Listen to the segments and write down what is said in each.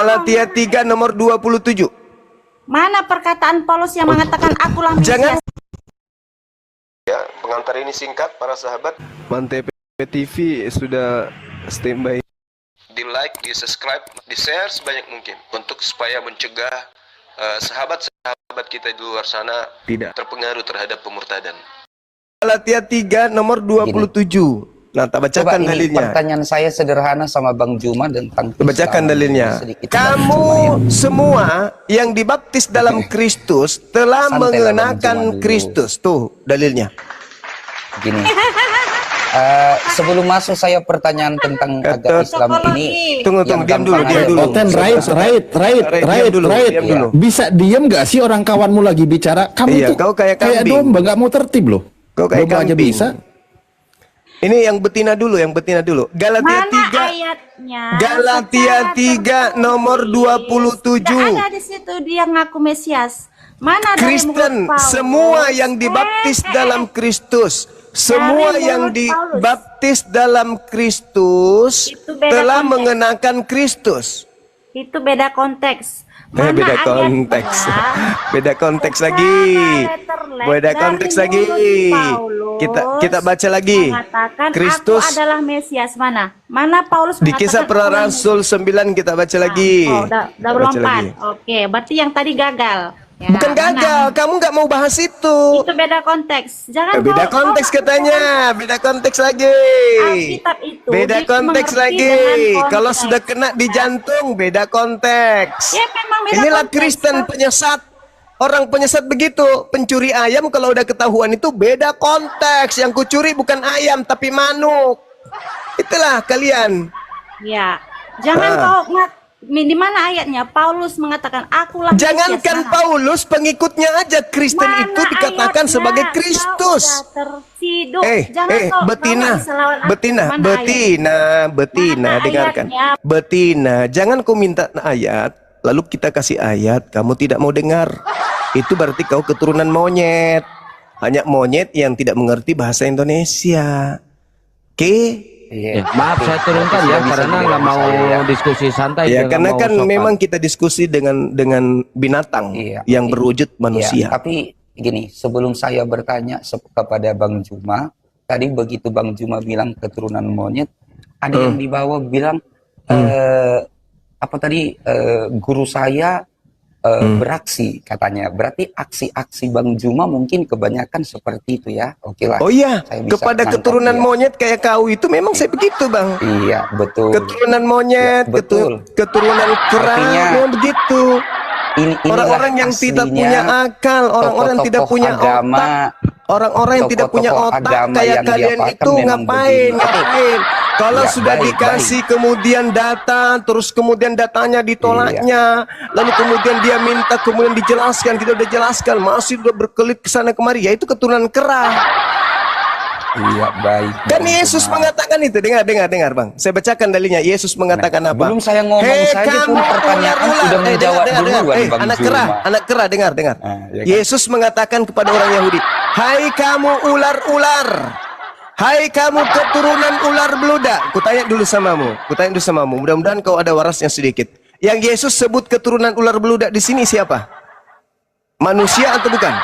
Galatia 3 nomor 27. Mana perkataan Paulus yang mengatakan akulah Mesias? Jangan. Ya, pengantar ini singkat para sahabat. Mantep TV sudah standby. Di like, di subscribe, di share sebanyak mungkin untuk supaya mencegah sahabat-sahabat kita di luar sana tidak terpengaruh terhadap pemurtadan. Galatia 3 nomor 27. Nah, tak bacakan dalilnya. Pertanyaan saya sederhana sama Bang Juma tentang bacakan dalilnya. Kamu semua yang dibaptis dalam Kristus telah mengenakan Kristus. Tuh dalilnya. Gini. Sebelum masuk saya pertanyaan tentang agama Islam ini. Tunggu, diam dulu. Right. Bisa diem gak sih orang kawanmu lagi bicara? Kamu iya, tuh kau kayak domba, gak mau tertib loh. Kau kayak aja bisa. Ini yang betina dulu, Galatia 3. Ayatnya? Galatia 3 nomor 27. Tidak ada di situ dia ngaku Mesias. Mana Kristen, semua yang dibaptis dalam Kristus, semua yang dibaptis dalam Kristus telah mengenakan Kristus. Itu beda konteks. Beda konteks. Beda konteks lagi. Beda konteks lagi. Kita baca lagi. Kristus adalah Mesias. Mana Paulus di Kisah Para Rasul 9 kita baca lagi. Udah lompat. Oke, berarti yang tadi gagal. Ya, bukan gagal, kamu nggak mau bahas itu. Itu beda konteks. Jangan beda konteks katanya, beda konteks lagi. Alkitab itu beda konteks lagi. Kalau sudah kena di jantung, beda konteks. Ya, memang beda inilah konteks. Kristen penyesat. Orang penyesat begitu, pencuri ayam kalau udah ketahuan itu beda konteks. Yang kucuri bukan ayam tapi manuk. Itulah kalian. Ya, jangan kau di mana ayatnya Paulus mengatakan akulah Mesias? Jangankan Paulus, pengikutnya aja Kristen itu dikatakan sebagai Kristus. Betina, dengarkan. Betina, jangan kau minta ayat, lalu kita kasih ayat, kamu tidak mau dengar. Itu berarti kau keturunan monyet. Hanya monyet yang tidak mengerti bahasa Indonesia. Oke? Ya, maaf saya turunkan ya karena nggak mau diskusi santai. Ya karena kan sopan. Memang kita diskusi dengan binatang yang berwujud manusia. Tapi gini, sebelum saya bertanya kepada Bang Juma, tadi begitu Bang Juma bilang keturunan monyet, ada yang di bawah bilang guru saya beraksi katanya. Berarti aksi-aksi Bang Juma mungkin kebanyakan seperti itu ya. Oke lah. Oh iya, kepada keturunan monyet kayak kau itu memang saya begitu Bang. Iya, betul. Keturunan monyet, ya, keturunan kera, memang begitu. Orang-orang yang tidak punya akal, orang-orang yang tidak punya otak, orang-orang yang tidak punya otak kayak kalian itu ngapain? Kalau sudah dikasih kemudian data, terus kemudian datanya ditolaknya, lalu kemudian dia minta kemudian dijelaskan, tidak udah jelaskan, masih udah berkelit ke sana kemari, ya itu keturunan kera. Iya, baik. Kan Yesus mengatakan itu, dengar Bang. Saya bacakan dalilnya. Yesus mengatakan apa? Belum saya ngomong saja pun pertanyaan sudah menjawab duluan Bang Juma. Anak kera, dengar. Ya kan? Yesus mengatakan kepada orang Yahudi, "Hai kamu ular-ular, hai kamu keturunan ular beludak." Kutanya dulu samamu. Mudah-mudahan kau ada warasnya sedikit. Yang Yesus sebut keturunan ular beludak di sini siapa? Manusia atau bukan?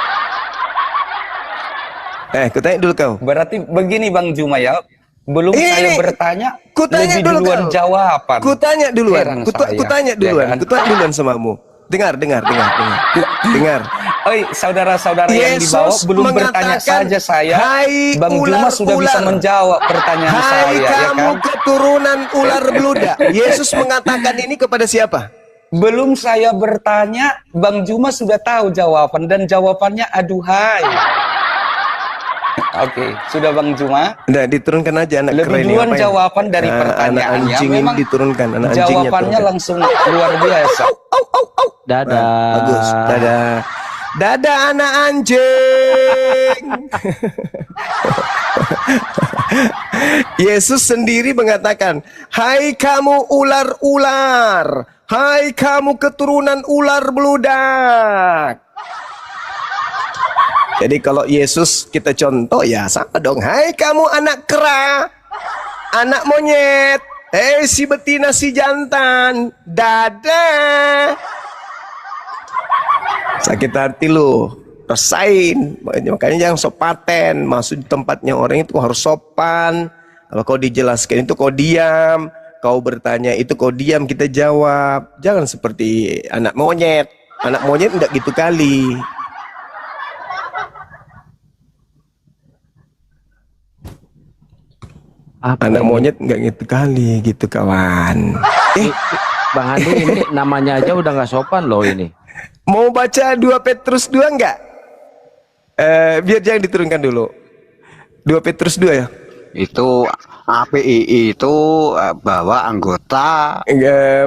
Kutanya dulu kau. Berarti begini Bang Juma ya. Belum saya bertanya, kutanya lebih dulu duluan kau. Jawaban. Kutanya duluan. Kutanya duluan samamu. Dengar. Oi, saudara-saudara yang di bawah belum bertanya saja saya. Bang Juma sudah bisa menjawab pertanyaan saya. Hai kamu keturunan ular beludak. Yesus mengatakan ini kepada siapa? Belum saya bertanya, Bang Juma sudah tahu jawaban dan jawabannya aduhai. Oke, sudah Bang Juma. Udah diturunkan aja anak lebih duluan jawaban dari pertanyaannya. Memang diturunkan anak jawabannya langsung luar biasa. Dadah. Bagus. Dadah anak anjing. Yesus sendiri mengatakan, "Hai kamu ular-ular, hai kamu keturunan ular beludak." Jadi kalau Yesus kita contoh ya sama dong. Hai kamu anak kera, anak monyet, Si betina si jantan, dadah. Sakit hati lu, rasain. Makanya jangan sok paten. Masuk di tempatnya orang itu harus sopan. Kalau kau dijelaskan itu kau diam. Kau bertanya itu kau diam, kita jawab. Jangan seperti anak monyet. Anak monyet enggak gitu kali. Anak monyet enggak gitu kali gitu kawan. Bang Andi, ini namanya aja udah nggak sopan loh ini. Mau baca 2 Petrus 2 enggak? Biar jangan diturunkan dulu. 2 Petrus 2 ya. Itu APII itu bahwa anggota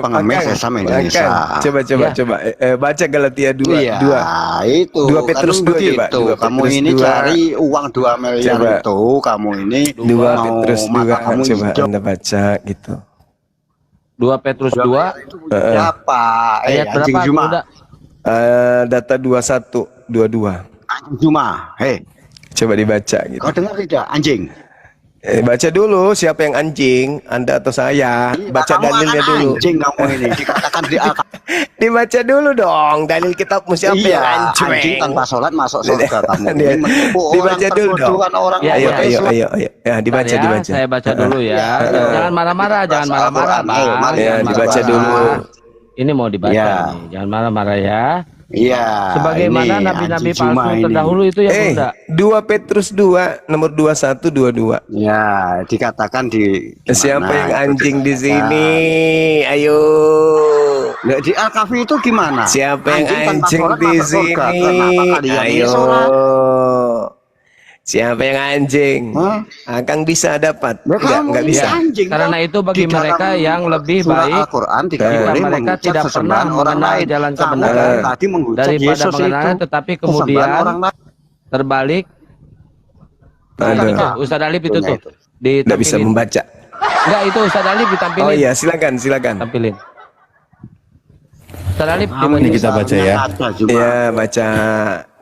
pengemis Islam Indonesia. Coba. Baca Galatia 2. Iya, 2. itu 2 Petrus 2 coba. 2 kamu Petrus ini 2. cari uang 2 miliar Coba. itu, kamu ini 2 mau Petrus 2 mata kamu coba hijau. Anda baca gitu. 2 Petrus 2 Berapa? ayat berapa? Anjing Juma. Udah. Data 21 22. Anjing Juma. Hei, Coba dibaca gitu. kau dengar tidak? Anjing. Baca dulu siapa yang anjing, Anda atau saya? Baca Kamu dalilnya akan dulu. Anjing kamu ini dikatakan di Al Dibaca dulu dong dalil kitabmu siapa yang Iya, anjing. anjing tanpa sholat masuk surga kamu. Dia- Ini menipu dibaca orang, dulu dong. perbodohan orang. Ya, Ayo, ya, ayo, Islam. ayo, ayo. Ya, dibaca, Bentar ya, dibaca. saya baca dulu ya. Jangan marah-marah, jangan marah-marah, Bang. Ayo, mari, Ya, Jangan dibaca marah-marah. dulu. Ini mau dibaca Ya. nih. Jangan marah-marah ya. Iya. Sebagaimana ini nabi-nabi anjing Juma palsu ini. terdahulu itu ya Bunda. 2 Petrus 2 nomor 21 22. Ya, dikatakan di Siapa gimana yang itu anjing di dikatakan. sini? Ayo. Nah, di Al-Kahfi itu gimana? Siapa yang tanpa anjing sholat di masuk surga. sini? Kenapa kalian ini Ayo. sholat? Siapa yang anjing? Hah? Akan bisa dapat? Nah, kamu Enggak ini bisa. anjing, Karena toh. itu bagi Di dalam mereka yang lebih surah baik Al-Quran tidak jika boleh mereka mengucap tidak pernah sesembahan orang mengenal lain. jalan Kamu kebenaran tadi mengucap daripada Yesus pengenalan, itu tetapi sesembahan kemudian orang lain. terbalik. Aduh. Ustadz Alif itu tuh Enggak bisa ditampilin. membaca. Enggak, itu Ustadz Alif ditampilin. Oh iya, silakan, silakan. Tampilin. Ustadz Alif Kamu Ini kita baca ya. ada Juma. Ya, baca.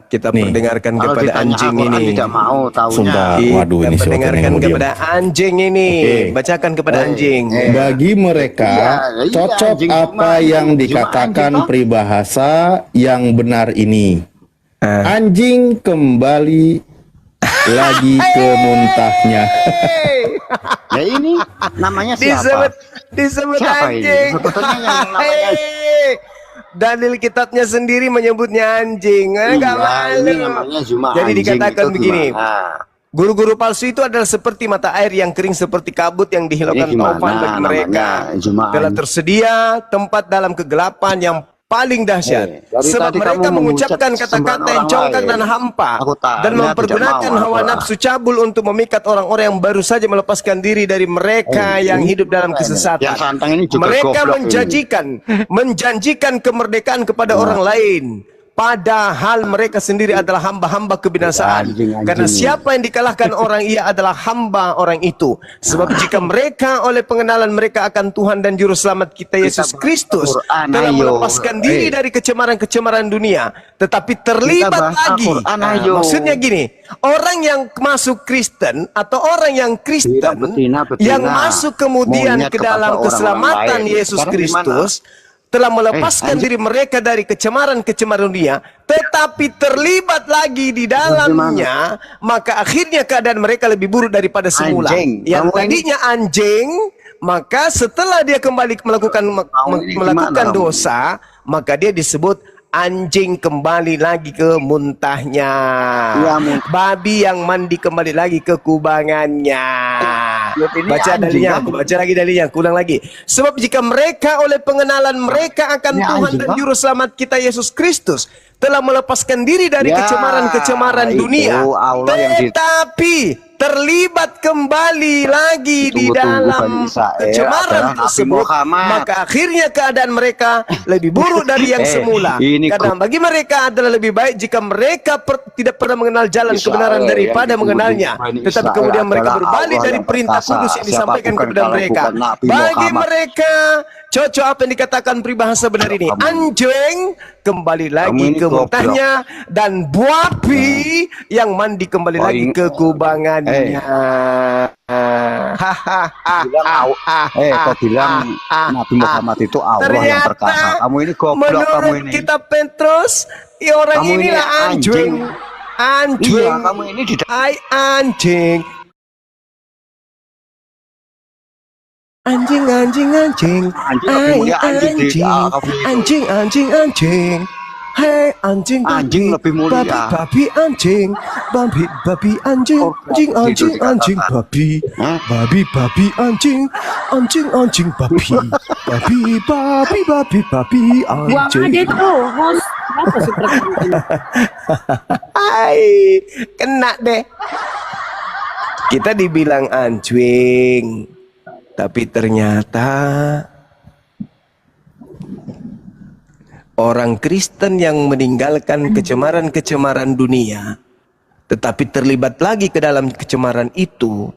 Kita Nih. perdengarkan Kalau kepada ditanya anjing Al-Quran ini. tidak mau tahunya. Sumpah. Kita Waduh, ini siapa perdengarkan yang mau diam? kepada anjing ini. Oke. Bacakan kepada anjing. Bagi mereka Iya, iya, cocok anjing apa Juma, yang Juma dikatakan anjing, toh. peribahasa yang benar ini. Ah. Anjing kembali lagi ke muntahnya. Ya ini namanya Disebut, siapa? disebut Siapa ini? anjing. Sebetulnya yang namanya Dalil kitabnya sendiri menyebutnya anjing. Enggak Iya, malu. ini namanya Juma Jadi anjing dikatakan itu begini. gimana? Guru-guru palsu itu adalah seperti mata air yang kering seperti kabut yang dihilangkan Ini gimana taufan bagi mereka. namanya? Juma Telah anjing. tersedia tempat dalam kegelapan yang paling dahsyat. Dari Sebab tadi mereka kamu mengucapkan mengucap kata-kata sembahan yang orang congkak lain. dan hampa Aku tanya, dan mempergunakan tidak mau hawa Al-Quran. nafsu cabul untuk memikat orang-orang yang baru saja melepaskan diri dari mereka yang hidup dalam kesesatan. Yang santang ini juga Mereka goblok menjanjikan kemerdekaan kepada orang lain. Padahal mereka sendiri adalah hamba-hamba kebinasaan. Anjing. Karena siapa yang dikalahkan orang, ia adalah hamba orang itu. Sebab jika mereka oleh pengenalan mereka akan Tuhan dan Juru Selamat kita Yesus Kristus Al-Quran, telah ayo. melepaskan diri dari kecemaran-kecemaran dunia, tetapi terlibat bahas lagi. Al-Quran, Nah, ayo. maksudnya gini, orang yang masuk Kristen atau orang yang Kristen Betina. yang masuk kemudian Monyet ke kepada dalam orang-orang keselamatan lain. Yesus Sekarang di mana? Kristus telah melepaskan anjing. diri mereka dari kecemaran-kecemaran dunia, tetapi terlibat lagi di dalamnya, maka akhirnya keadaan mereka lebih buruk daripada semula. Anjing. Yang Kamu ini- tadinya anjing, maka setelah dia kembali melakukan ini melakukan gimana, kamu? dosa, maka dia disebut anjing kembali lagi ke muntahnya. Ya, Babi yang mandi kembali lagi ke kubangannya. ini Baca anjing, dalilnya, kamu. baca lagi dalilnya, ulang lagi. Sebab jika mereka oleh pengenalan mereka akan Ini Tuhan anjing, dan Pak. Juru Selamat kita Yesus Kristus telah melepaskan diri dari Ya, kecemaran-kecemaran itu dunia, Allah yang di- tetapi terlibat kembali lagi di Tunggu-tunggu dalam Bani Israel kecemaran adalah Nabi tersebut, Muhammad. maka akhirnya keadaan mereka lebih buruk dari yang semula. ini Karena bagi mereka adalah lebih baik jika mereka tidak pernah mengenal jalan Israel kebenaran daripada yang mengenalnya, Bani tetapi Israel kemudian mereka adalah berbalik Allah dari yang perintah perkasa. kudus yang Siapa disampaikan bukan kepada kalau mereka. bukan Nabi Bagi Muhammad. mereka cocok apa yang dikatakan peribahasa benar ini. Anjing kembali lagi ini ke goblok. muntahnya, dan babi yang mandi kembali lagi ke kubangannya. bilang kau bilang Nabi Muhammad itu Allah yang perkasa. Kamu ini goblok, kamu menurut ini. kitab Petrus, orang Kamu ini inilah anjing. Anjing. Iya, kamu ini di Hai anjing. Anjing, anjing, anjing. Anjing lebih mulia anjing di kamu itu. Anjing, anjing, anjing. Hei anjing, Anjing lebih mulia. babi anjing, babi anjing, Oh, anjing, itu anjing, dikatakan. anjing, babi, Hah? babi anjing, anjing, anjing, babi, babi Buang aja anjing. itu, host. Apa sih pertanyaan? Hai, kena deh. Kita dibilang anjing, tapi ternyata orang Kristen yang meninggalkan kecemaran-kecemaran dunia, tetapi terlibat lagi ke dalam kecemaran itu,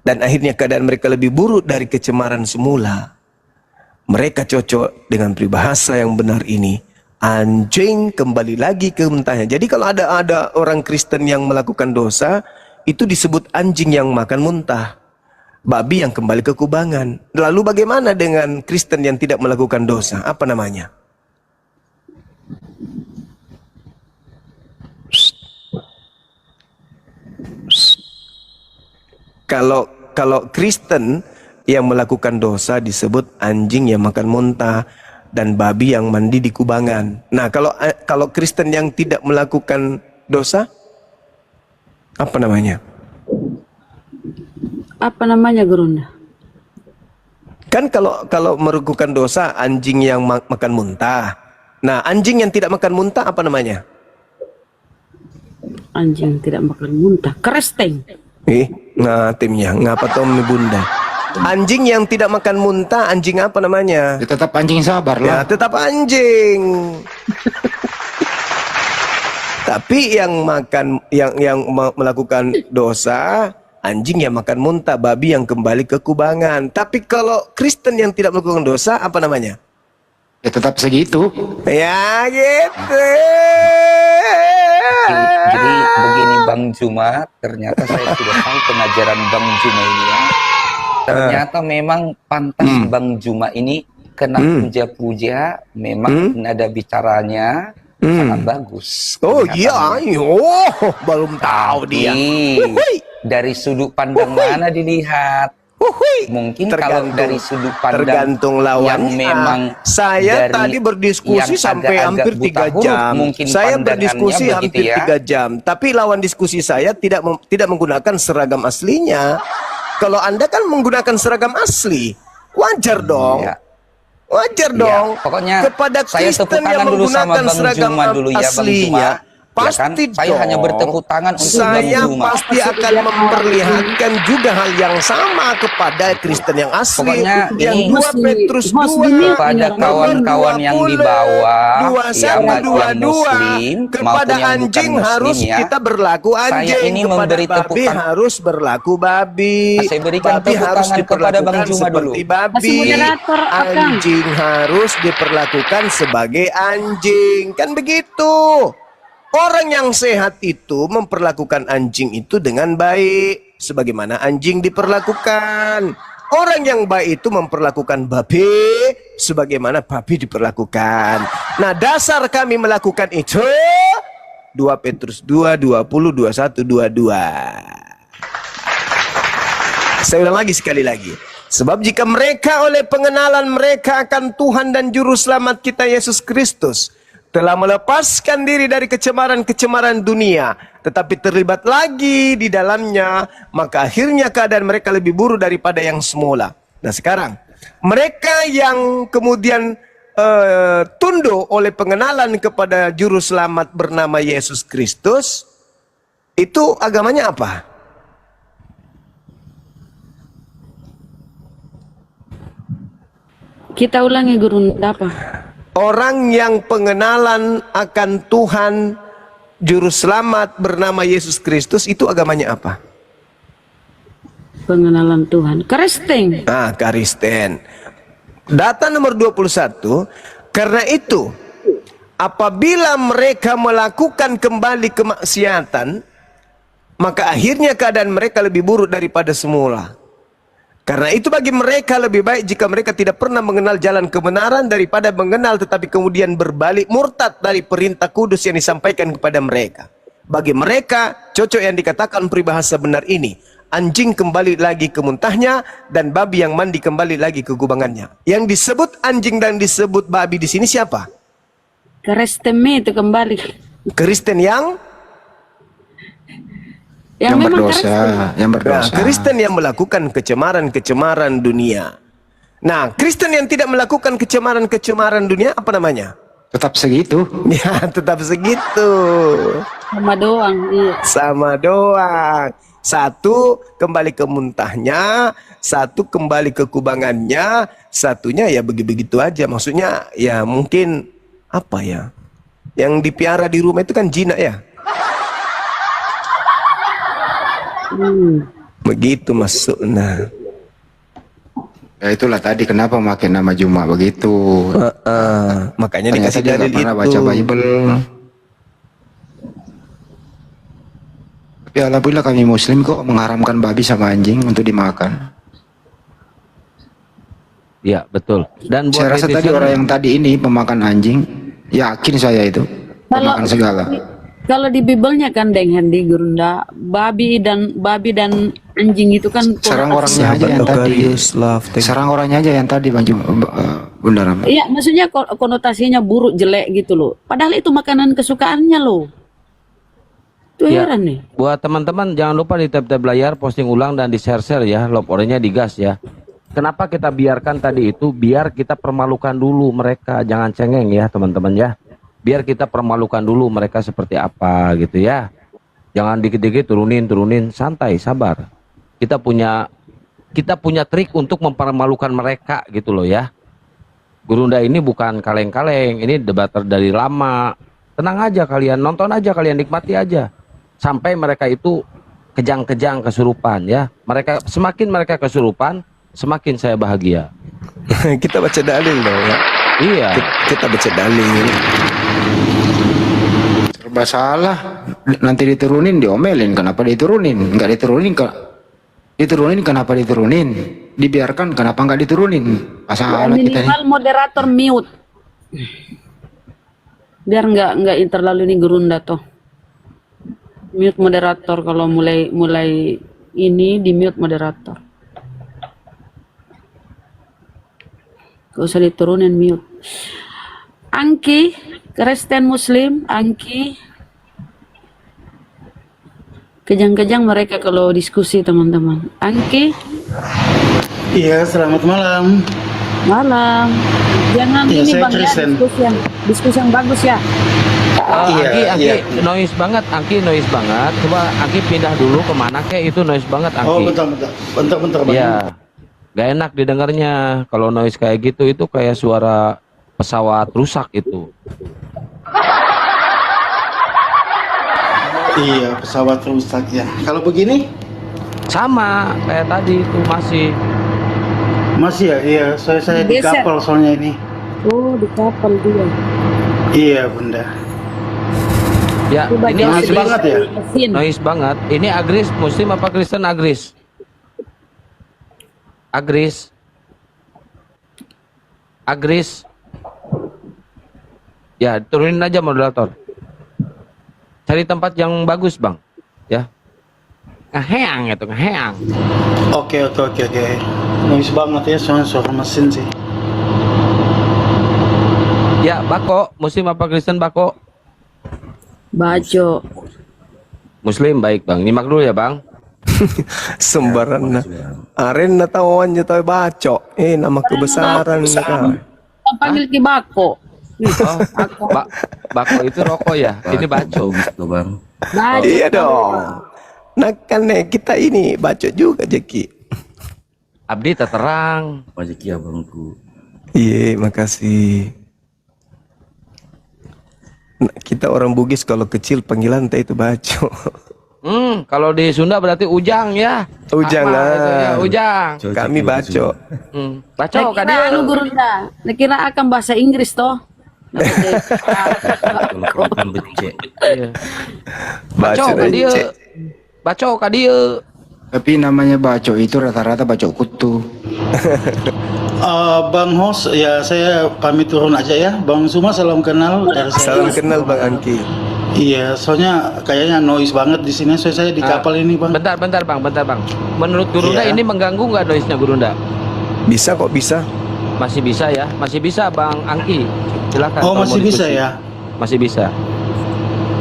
dan akhirnya keadaan mereka lebih buruk dari kecemaran semula. Mereka cocok dengan peribahasa yang benar ini. Anjing kembali lagi ke mentahnya. Jadi kalau ada orang Kristen yang melakukan dosa, itu disebut anjing yang makan muntah, babi yang kembali ke kubangan. Lalu bagaimana dengan Kristen yang tidak melakukan dosa? Apa namanya? Kalau Kristen yang melakukan dosa disebut anjing yang makan muntah dan babi yang mandi di kubangan. Nah, kalau Kristen yang tidak melakukan dosa apa namanya? Apa namanya, Gurunda? Kan kalau melakukan dosa anjing yang makan muntah. Nah, anjing yang tidak makan muntah apa namanya? Anjing tidak makan muntah. Keresteng. Nah timnya ngapa Tommy Bunda? Anjing yang tidak makan muntah, anjing apa namanya? Ya, tetap anjing sabar Ya lah. tetap anjing. Tapi yang melakukan dosa, anjing yang makan muntah, babi yang kembali ke kubangan. Tapi kalau Kristen yang tidak melakukan dosa, apa namanya? Ya tetap segitu. Ya gitu. Jadi begini Bang Juma, ternyata saya sudah tahu pengajaran Bang Juma ini ya. Ternyata memang pantas Bang Juma ini kena puja-puja, memang nada bicaranya sangat bagus. Oh Kelihatannya. iya, belum tahu dia. Wuhui. Dari sudut pandang mana dilihat? Wuhui. Mungkin kalau dari sudut pandang tergantung lawannya. yang memang Saya dari tadi berdiskusi yang sampai agak-agak hampir buta 3 huruf, jam. mungkin Saya pandangannya berdiskusi begitu hampir ya. 3 jam. Tapi lawan diskusi saya tidak menggunakan seragam aslinya. Kalau Anda kan menggunakan seragam asli, wajar dong. Iya. Wajar Iya, dong. pokoknya kepada saya Kristen tepuk tangan yang dulu sama menggunakan Bang seragam Juma dulu ya Bang Juma. aslinya, Ya kan? pasti Saya hanya dong. bertepuk tangan untuk Bang Saya Juma. pasti akan memperlihatkan juga hal yang sama kepada Kristen yang asli. Pokoknya yang ini 2 Petrus 2 kepada kawan-kawan yang di bawah, yang 21, 22 muslim kepada maupun yang anjing bukan harus muslim ya. kita berlaku anjing, Saya ini kepada memberi tepuk babi tangan. harus berlaku babi. Saya berikan Babi tepuk harus tangan kepada Bang diperlakukan Juma dulu. seperti babi. Kasih moderator, Akang. Anjing harus diperlakukan sebagai anjing. Kan begitu. Orang yang sehat itu memperlakukan anjing itu dengan baik, sebagaimana anjing diperlakukan. Orang yang baik itu memperlakukan babi sebagaimana babi diperlakukan. Nah, dasar kami melakukan itu 2 Petrus 2, 20, 21, 22. Saya ulang lagi sekali lagi. Sebab jika mereka oleh pengenalan mereka akan Tuhan dan Juru Selamat kita Yesus Kristus telah melepaskan diri dari kecemaran-kecemaran dunia, tetapi terlibat lagi di dalamnya, maka akhirnya keadaan mereka lebih buruk daripada yang semula. Nah sekarang, mereka yang kemudian tunduk oleh pengenalan kepada Juru Selamat bernama Yesus Kristus, itu agamanya apa? Kita ulangi, Gurunda, apa? Orang yang pengenalan akan Tuhan Juru Selamat bernama Yesus Kristus, itu agamanya apa? Pengenalan Tuhan. Kristen. Ah, Kristen. Data nomor 21, karena itu apabila mereka melakukan kembali kemaksiatan, maka akhirnya keadaan mereka lebih buruk daripada semula. Karena itu bagi mereka lebih baik jika mereka tidak pernah mengenal jalan kebenaran daripada mengenal tetapi kemudian berbalik murtad dari perintah kudus yang disampaikan kepada mereka. Bagi mereka cocok yang dikatakan peribahasa benar ini. Anjing kembali lagi ke muntahnya dan babi yang mandi kembali lagi ke gubangannya. Yang disebut anjing dan disebut babi di sini siapa? Kristen itu kembali. Kristen yang memang berdosa, yang berdosa. Nah, Kristen yang melakukan kecemaran-kecemaran dunia. Nah, Kristen yang tidak melakukan kecemaran-kecemaran dunia apa namanya? Tetap segitu. Ya, tetap segitu. Sama doang, iya. Sama doang. Satu kembali ke muntahnya, satu kembali ke kubangannya, satunya ya begitu aja. Maksudnya ya mungkin apa ya? Yang dipiara di rumah itu kan jinak ya. Begitu maksudnya. Ya itulah tadi kenapa makin nama Juma begitu. Makanya dikasih dia dalil nggak pernah itu. baca Bible. Tapi alhamdulillah kami Muslim kok mengharamkan babi sama anjing untuk dimakan. Iya, betul. Dan buat Saya rasa tadi orang yang tadi ini pemakan anjing, yakin saya itu pemakan segala. Kalau di Biblenya kan Deng Hendi Gurunda, babi dan anjing itu kan Serang orangnya aja yang tadi. Serang orangnya aja yang tadi Bang Bunda Rama. Iya, maksudnya konotasinya buruk jelek gitu loh. Padahal itu makanan kesukaannya loh. Itu heran nih. Buat teman-teman jangan lupa di tab-tab layar posting ulang dan di share-share ya, love orangnya digas ya. Kenapa kita biarkan tadi itu? Biar kita permalukan dulu mereka, jangan cengeng ya teman-teman ya. Biar kita permalukan dulu mereka seperti apa gitu ya. Jangan dikit-dikit turunin, santai, sabar. Kita punya trik untuk mempermalukan mereka gitu loh ya. Gurunda ini bukan kaleng-kaleng, ini debater dari lama. Tenang aja kalian, nonton aja kalian, nikmati aja. Sampai mereka itu kejang-kejang kesurupan ya. Semakin mereka kesurupan, semakin saya bahagia. Kita baca dalil dong ya. Iya. Kita baca dalil. Serba salah. Nanti diturunin diomelin, kenapa diturunin? Enggak diturunin kok. Diturunin kenapa diturunin? Dibiarkan kenapa enggak diturunin? Masalah kita Minimal nih. moderator mute. Biar enggak terlalu ini Gurunda toh. Mute moderator kalau mulai ini di mute moderator. Gak usah diturunin mute. Angki, Kristen Muslim, Angki. Kejang-kejang mereka kalau diskusi teman-teman. Angki. Iya, selamat malam. Malam. Jangan Iya, ini saya Bang ya, Kristen. diskusi yang bagus ya. Angki noise banget, Angki noise banget. Coba Angki pindah dulu kemana kek itu noise banget Angki. Oh, bentar. Bang. Iya. Gak enak didengarnya kalau noise kayak gitu, itu kayak suara pesawat rusak itu. Iya, pesawat rusak ya. Kalau begini? Sama kayak tadi itu Masih ya? Iya, saya di Geser. kapal soalnya ini. Oh, di kapal dia. Iya, Bunda. Ya, ini noise Agris banget ya? Mesin. noise banget. Ini Agris Muslim apa Kristen Agris? Agris. Ya, turunin aja moderator. Cari tempat yang bagus, Bang. Ya. Ngeheang itu, ngeheang. Oke. Noise banget ya, soalnya suara mesin sih. Ya, Bako, Muslim apa Kristen Bako? Bajo. Muslim, baik Bang. Nyimak dulu ya Bang. Sembarangan. Aren na tawannya tahu bacok. Nama kebesaran kan. Panggil Ki Bako. Oh, Bako itu rokok ya? Ini baco. Bajo. Iya dong. Nah kan kita ini bacok juga Jeki. Abdi terang. Pajaki abangku. Iya, makasih. Nah, kita orang Bugis kalau kecil panggilan teh itu baco. Kalau di Sunda berarti ujang ya. Ujang Apa lah. itu ya, ujang. Kami baco. Baco kan Kira dia. anu Gurunda. Kira akan bahasa Inggris toh. Kalau becek. Iya. Baco Baco kan dia. receh. Baco ka dieu. Tapi namanya baco itu rata-rata baco kutu. Bang Hos, ya saya pamit turun aja ya. Bang Zuma, salam kenal dari saya. Salam kenal Bang Angki. Iya, soalnya kayaknya noise banget di sini. Soalnya saya di kapal ini, Bang. Bentar bang. Menurut Gurunda Iya. ini mengganggu nggak noise-nya Gurunda? Bisa kok, bisa. Masih bisa ya? Masih bisa Bang Angki. Silakan. Oh, kalau mau masih bisa diskusi. ya? Masih bisa.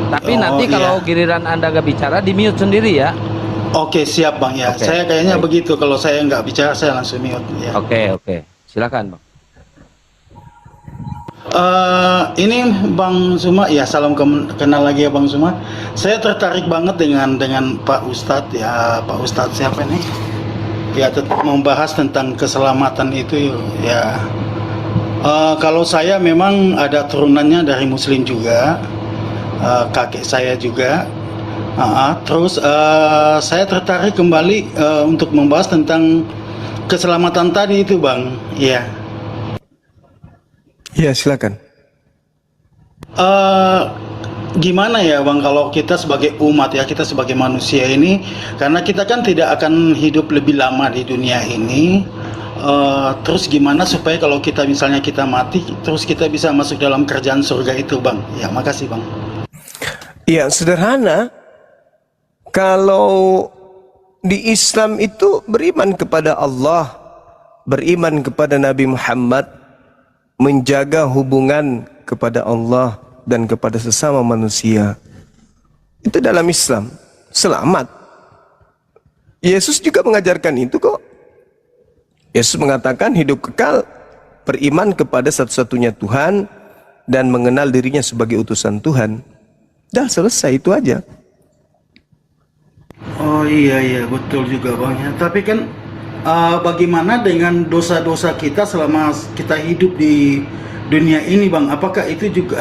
Tapi Oh, nanti kalau iya. giliran Anda nggak bicara, di-mute sendiri ya. Oke, siap Bang ya. Oke, Saya kayaknya baik. begitu. Kalau saya nggak bicara, saya langsung mute. Ya. Oke. Silakan Bang. Ini Bang Zuma, ya salam kenal lagi ya Bang Zuma. Saya tertarik banget dengan Pak Ustadz ya. Pak Ustadz siapa nih? Ya, tetap membahas tentang keselamatan itu ya. Kalau saya memang ada turunannya dari Muslim juga, kakek saya juga. Terus saya tertarik kembali untuk membahas tentang keselamatan tadi itu Bang. Iya. Iya, silakan. Gimana ya Bang, kalau kita sebagai umat ya, kita sebagai manusia ini, karena kita kan tidak akan hidup lebih lama di dunia ini, terus gimana supaya kalau kita misalnya kita mati, terus kita bisa masuk dalam kerjaan surga itu Bang. Ya, makasih Bang. Iya, sederhana. Kalau di Islam itu beriman kepada Allah, beriman kepada Nabi Muhammad, menjaga hubungan kepada Allah dan kepada sesama manusia. Itu dalam Islam. Selamat. Yesus juga mengajarkan itu kok. Yesus mengatakan hidup kekal, beriman kepada satu-satunya Tuhan, dan mengenal dirinya sebagai utusan Tuhan. Dah selesai, itu aja. Oh iya betul juga Bang ya. Tapi kan bagaimana dengan dosa-dosa kita selama kita hidup di dunia ini Bang? Apakah itu juga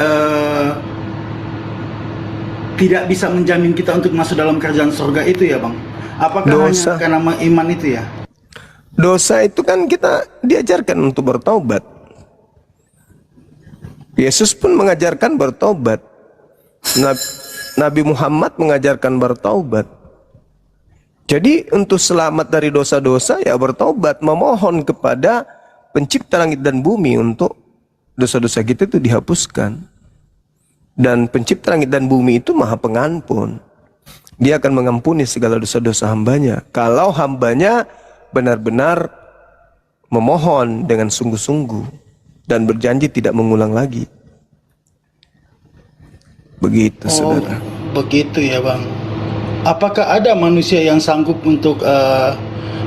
tidak bisa menjamin kita untuk masuk dalam kerjaan surga itu ya Bang? Apakah Dosa. hanya karena iman itu ya? Dosa itu kan kita diajarkan untuk bertobat. Yesus pun mengajarkan bertobat. Nabi Muhammad mengajarkan bertobat. Jadi untuk selamat dari dosa-dosa ya bertobat, memohon kepada pencipta langit dan bumi untuk dosa-dosa kita itu dihapuskan. Dan pencipta langit dan bumi itu maha pengampun. Dia akan mengampuni segala dosa-dosa hambanya. Kalau hambanya benar-benar memohon dengan sungguh-sungguh dan berjanji tidak mengulang lagi. Begitu saudara. Begitu ya Bang. Apakah ada manusia yang sanggup untuk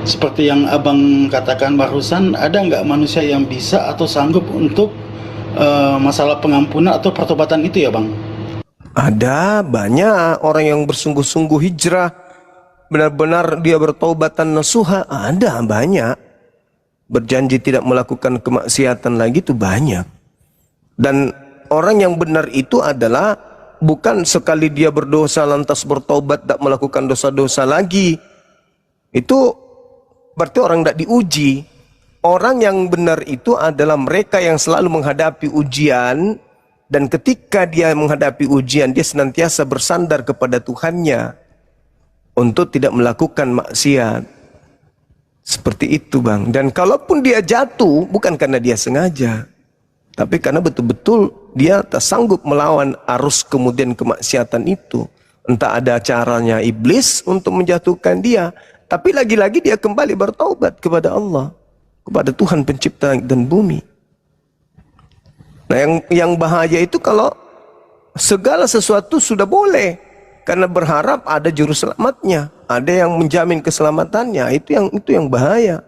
seperti yang Abang katakan barusan, ada nggak manusia yang bisa atau sanggup untuk masalah pengampunan atau pertobatan itu ya Bang? Ada banyak orang yang bersungguh-sungguh hijrah, benar-benar dia bertaubatan nasuha, ada banyak. Berjanji tidak melakukan kemaksiatan lagi itu banyak. Dan orang yang benar itu adalah bukan sekali dia berdosa lantas bertobat tak melakukan dosa-dosa lagi. Itu berarti orang tidak diuji. Orang yang benar itu adalah mereka yang selalu menghadapi ujian, dan ketika dia menghadapi ujian dia senantiasa bersandar kepada Tuhannya untuk tidak melakukan maksiat. Seperti itu Bang. Dan kalaupun dia jatuh bukan karena dia sengaja, tapi karena betul-betul dia tak sanggup melawan arus kemudian kemaksiatan itu. Entah ada caranya iblis untuk menjatuhkan dia, tapi lagi-lagi dia kembali bertaubat kepada Allah, kepada Tuhan pencipta langit dan bumi. Nah yang bahaya itu kalau segala sesuatu sudah boleh, karena berharap ada juru selamatnya, ada yang menjamin keselamatannya. Itu yang bahaya.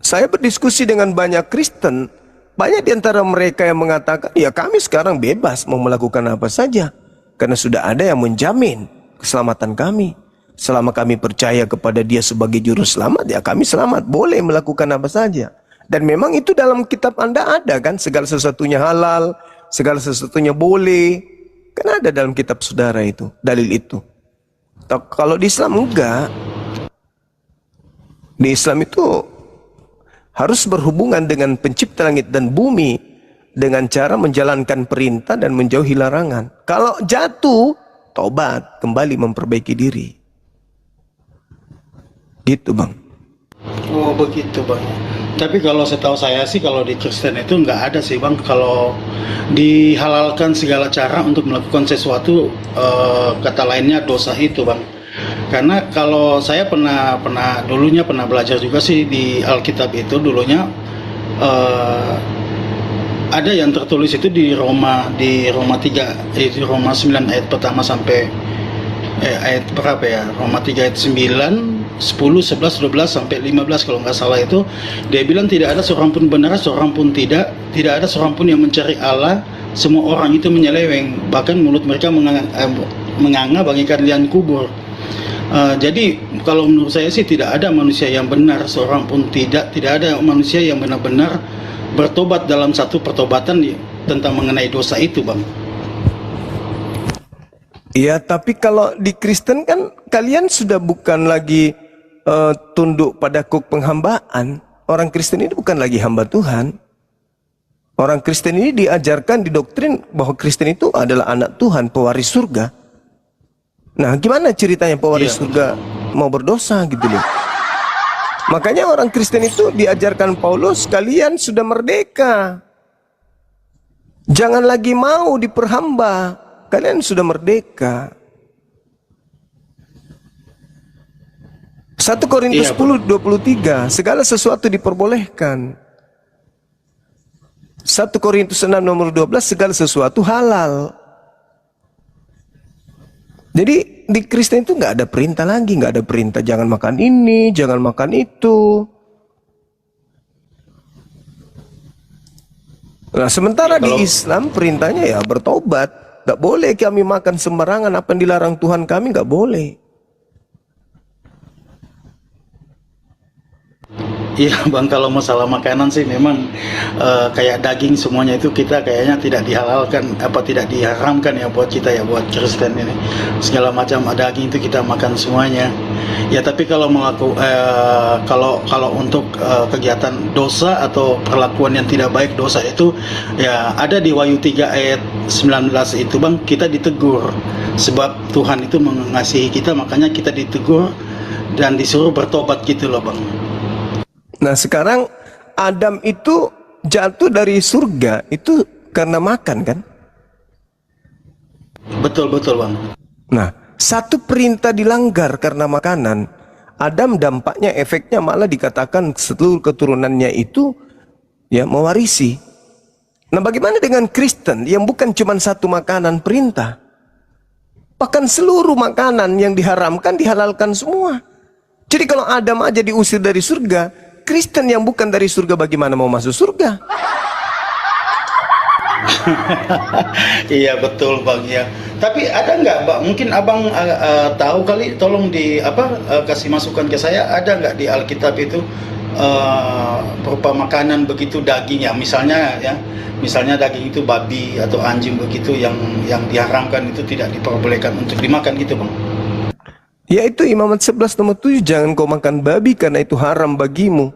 Saya berdiskusi dengan banyak Kristen. Banyak di antara mereka yang mengatakan, ya kami sekarang bebas mau melakukan apa saja. Karena sudah ada yang menjamin keselamatan kami. Selama kami percaya kepada dia sebagai juru selamat, ya kami selamat. Boleh melakukan apa saja. Dan memang itu dalam kitab Anda ada kan. Segala sesuatunya halal, segala sesuatunya boleh. Kan ada dalam kitab saudara itu, dalil itu. Kalau di Islam enggak. Di Islam itu harus berhubungan dengan pencipta langit dan bumi dengan cara menjalankan perintah dan menjauhi larangan. Kalau jatuh, tobat, kembali memperbaiki diri. Gitu Bang. Oh begitu Bang. Tapi kalau setahu saya sih kalau di Kristen itu nggak ada sih Bang, kalau dihalalkan segala cara untuk melakukan sesuatu, kata lainnya dosa itu Bang. Karena kalau saya dulunya pernah belajar juga sih di Alkitab itu dulunya, ada yang tertulis itu di Roma 3, di Roma 9 ayat pertama sampai ayat berapa ya? Roma 3 ayat 9, 10, 11, 12 sampai 15 kalau nggak salah itu dia bilang tidak ada seorang pun benar, seorang pun tidak ada seorang pun yang mencari Allah, semua orang itu menyeleweng, bahkan mulut mereka menganga bagaikan liang kubur. Jadi kalau menurut saya sih tidak ada manusia yang benar, seorang pun tidak ada manusia yang benar-benar bertobat dalam satu pertobatan tentang mengenai dosa itu Bang. Iya, tapi kalau di Kristen kan kalian sudah bukan lagi tunduk pada kuk penghambaan. Orang Kristen ini bukan lagi hamba Tuhan. Orang Kristen ini diajarkan, didoktrin bahwa Kristen itu adalah anak Tuhan, pewaris surga. Nah, gimana ceritanya pewaris surga mau berdosa gitu loh. Makanya orang Kristen itu diajarkan Paulus, kalian sudah merdeka. Jangan lagi mau diperhamba. Kalian sudah merdeka. 1 Korintus 10:23, segala sesuatu diperbolehkan. 1 Korintus 6 nomor 12, segala sesuatu halal. Jadi di Kristen itu nggak ada perintah lagi, nggak ada perintah jangan makan ini, jangan makan itu. Nah, sementara di Islam perintahnya ya bertobat. Nggak boleh kami makan sembarangan, apa yang dilarang Tuhan kami nggak boleh. Iya Bang, kalau masalah makanan sih memang kayak daging semuanya itu kita kayaknya tidak dihalalkan, tidak diharamkan ya buat kita ya, buat Kristen ini. Segala macam daging itu kita makan semuanya. Ya tapi kalau kalau untuk kegiatan dosa atau perlakuan yang tidak baik dosa itu ya ada di Wahyu 3 ayat 19 itu Bang, kita ditegur sebab Tuhan itu mengasihi kita, makanya kita ditegur dan disuruh bertobat gitu loh Bang. Nah sekarang Adam itu jatuh dari surga itu karena makan kan? Betul Bang. Nah satu perintah dilanggar karena makanan, Adam dampaknya efeknya malah dikatakan seluruh keturunannya itu ya mewarisi. Nah bagaimana dengan Kristen yang bukan cuma satu makanan perintah, bahkan seluruh makanan yang diharamkan dihalalkan semua. Jadi kalau Adam aja diusir dari surga, Kristen yang bukan dari surga bagaimana mau masuk surga? Iya betul Bang ya. Tapi ada nggak Bang? Mungkin Abang tahu kali, tolong kasih masukan ke saya. Ada nggak di Alkitab itu berupa makanan begitu daging ya? Misalnya daging itu babi atau anjing begitu yang diharamkan itu tidak diperbolehkan untuk dimakan gitu Bang? Yaitu Imamat 11 nomor 7, jangan kau makan babi karena itu haram bagimu.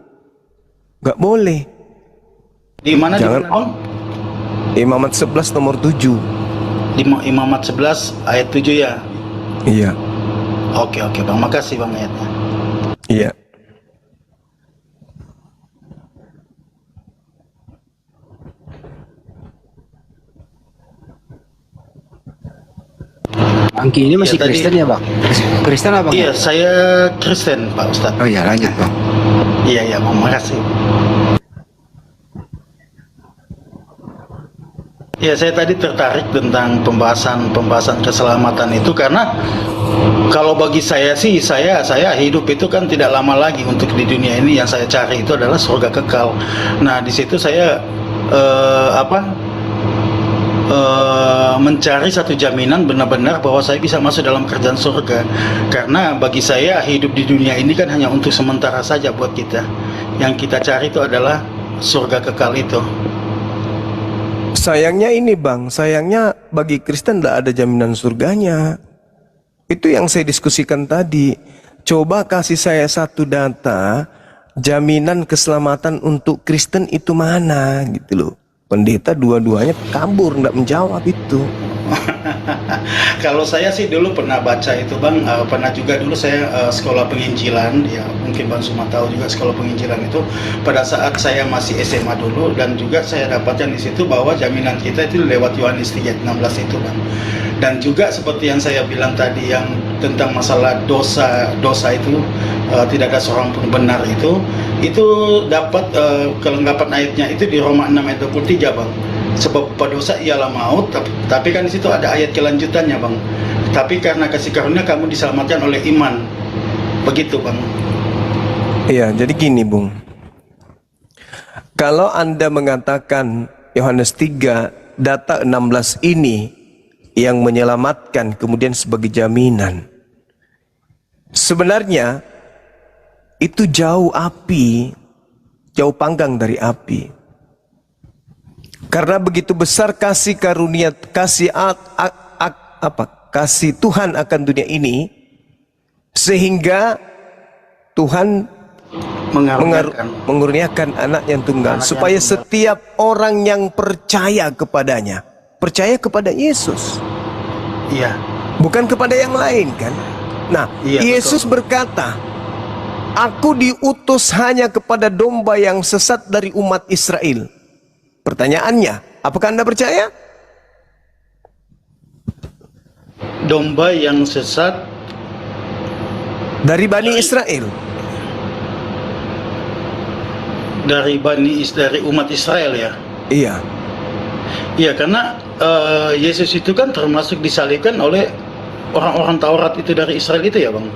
Gak boleh. Di mana jangan, Bang? Imamat 11 nomor 7. Di Imamat 11 ayat 7 ya? Iya. Oke Bang, makasih Bang ayatnya. Iya. Angki ini masih Kristen ya Bang? Kristen apa? Iya, saya Kristen Pak Ustadz. Oh iya, lanjut Bang. Iya Bang, makasih. Ya, saya tadi tertarik tentang pembahasan keselamatan itu karena kalau bagi saya sih, saya hidup itu kan tidak lama lagi untuk di dunia ini. Yang saya cari itu adalah surga kekal. Nah, di situ saya mencari satu jaminan benar-benar bahwa saya bisa masuk dalam kerjaan surga. Karena bagi saya hidup di dunia ini kan hanya untuk sementara saja buat kita. Yang kita cari itu adalah surga kekal itu. Sayangnya ini Bang, sayangnya bagi Kristen tidak ada jaminan surganya. Itu yang saya diskusikan tadi. Coba kasih saya satu data jaminan keselamatan untuk Kristen itu mana gitu loh. Pendeta dua-duanya kabur, nggak menjawab itu. Kalau saya sih dulu pernah baca itu Bang, pernah juga dulu saya sekolah penginjilan, ya mungkin Bang Suma tahu juga sekolah penginjilan itu pada saat saya masih SMA dulu, dan juga saya dapatkan di situ bahwa jaminan kita itu lewat Yohanes 3:16 itu Bang. Dan juga seperti yang saya bilang tadi yang tentang masalah dosa itu tidak ada seorang pun benar itu dapat kelengkapan ayatnya itu di Roma 6 ayat 23 Bang. Sebab dosa ialah maut, tapi kan di situ ada ayat kelanjutannya Bang. Tapi karena kasih karunia kamu diselamatkan oleh iman. Begitu Bang. Iya, jadi gini Bung. Kalau Anda mengatakan Yohanes 3 data 16 ini yang menyelamatkan kemudian sebagai jaminan, sebenarnya itu jauh panggang dari api. Karena begitu besar kasih karunia, kasih Tuhan akan dunia ini, sehingga Tuhan mengurniakan anak yang tunggal, supaya setiap orang yang percaya kepadanya, percaya kepada Yesus. Iya. Bukan kepada yang lain kan? Nah, iya, Yesus berkata, "Aku diutus hanya kepada domba yang sesat dari umat Israel." Pertanyaannya, apakah Anda percaya? Domba yang sesat Dari Bani Israel. Dari umat Israel ya? Iya. Iya, karena Yesus itu kan termasuk disalibkan oleh orang-orang Taurat itu dari Israel itu ya Bang?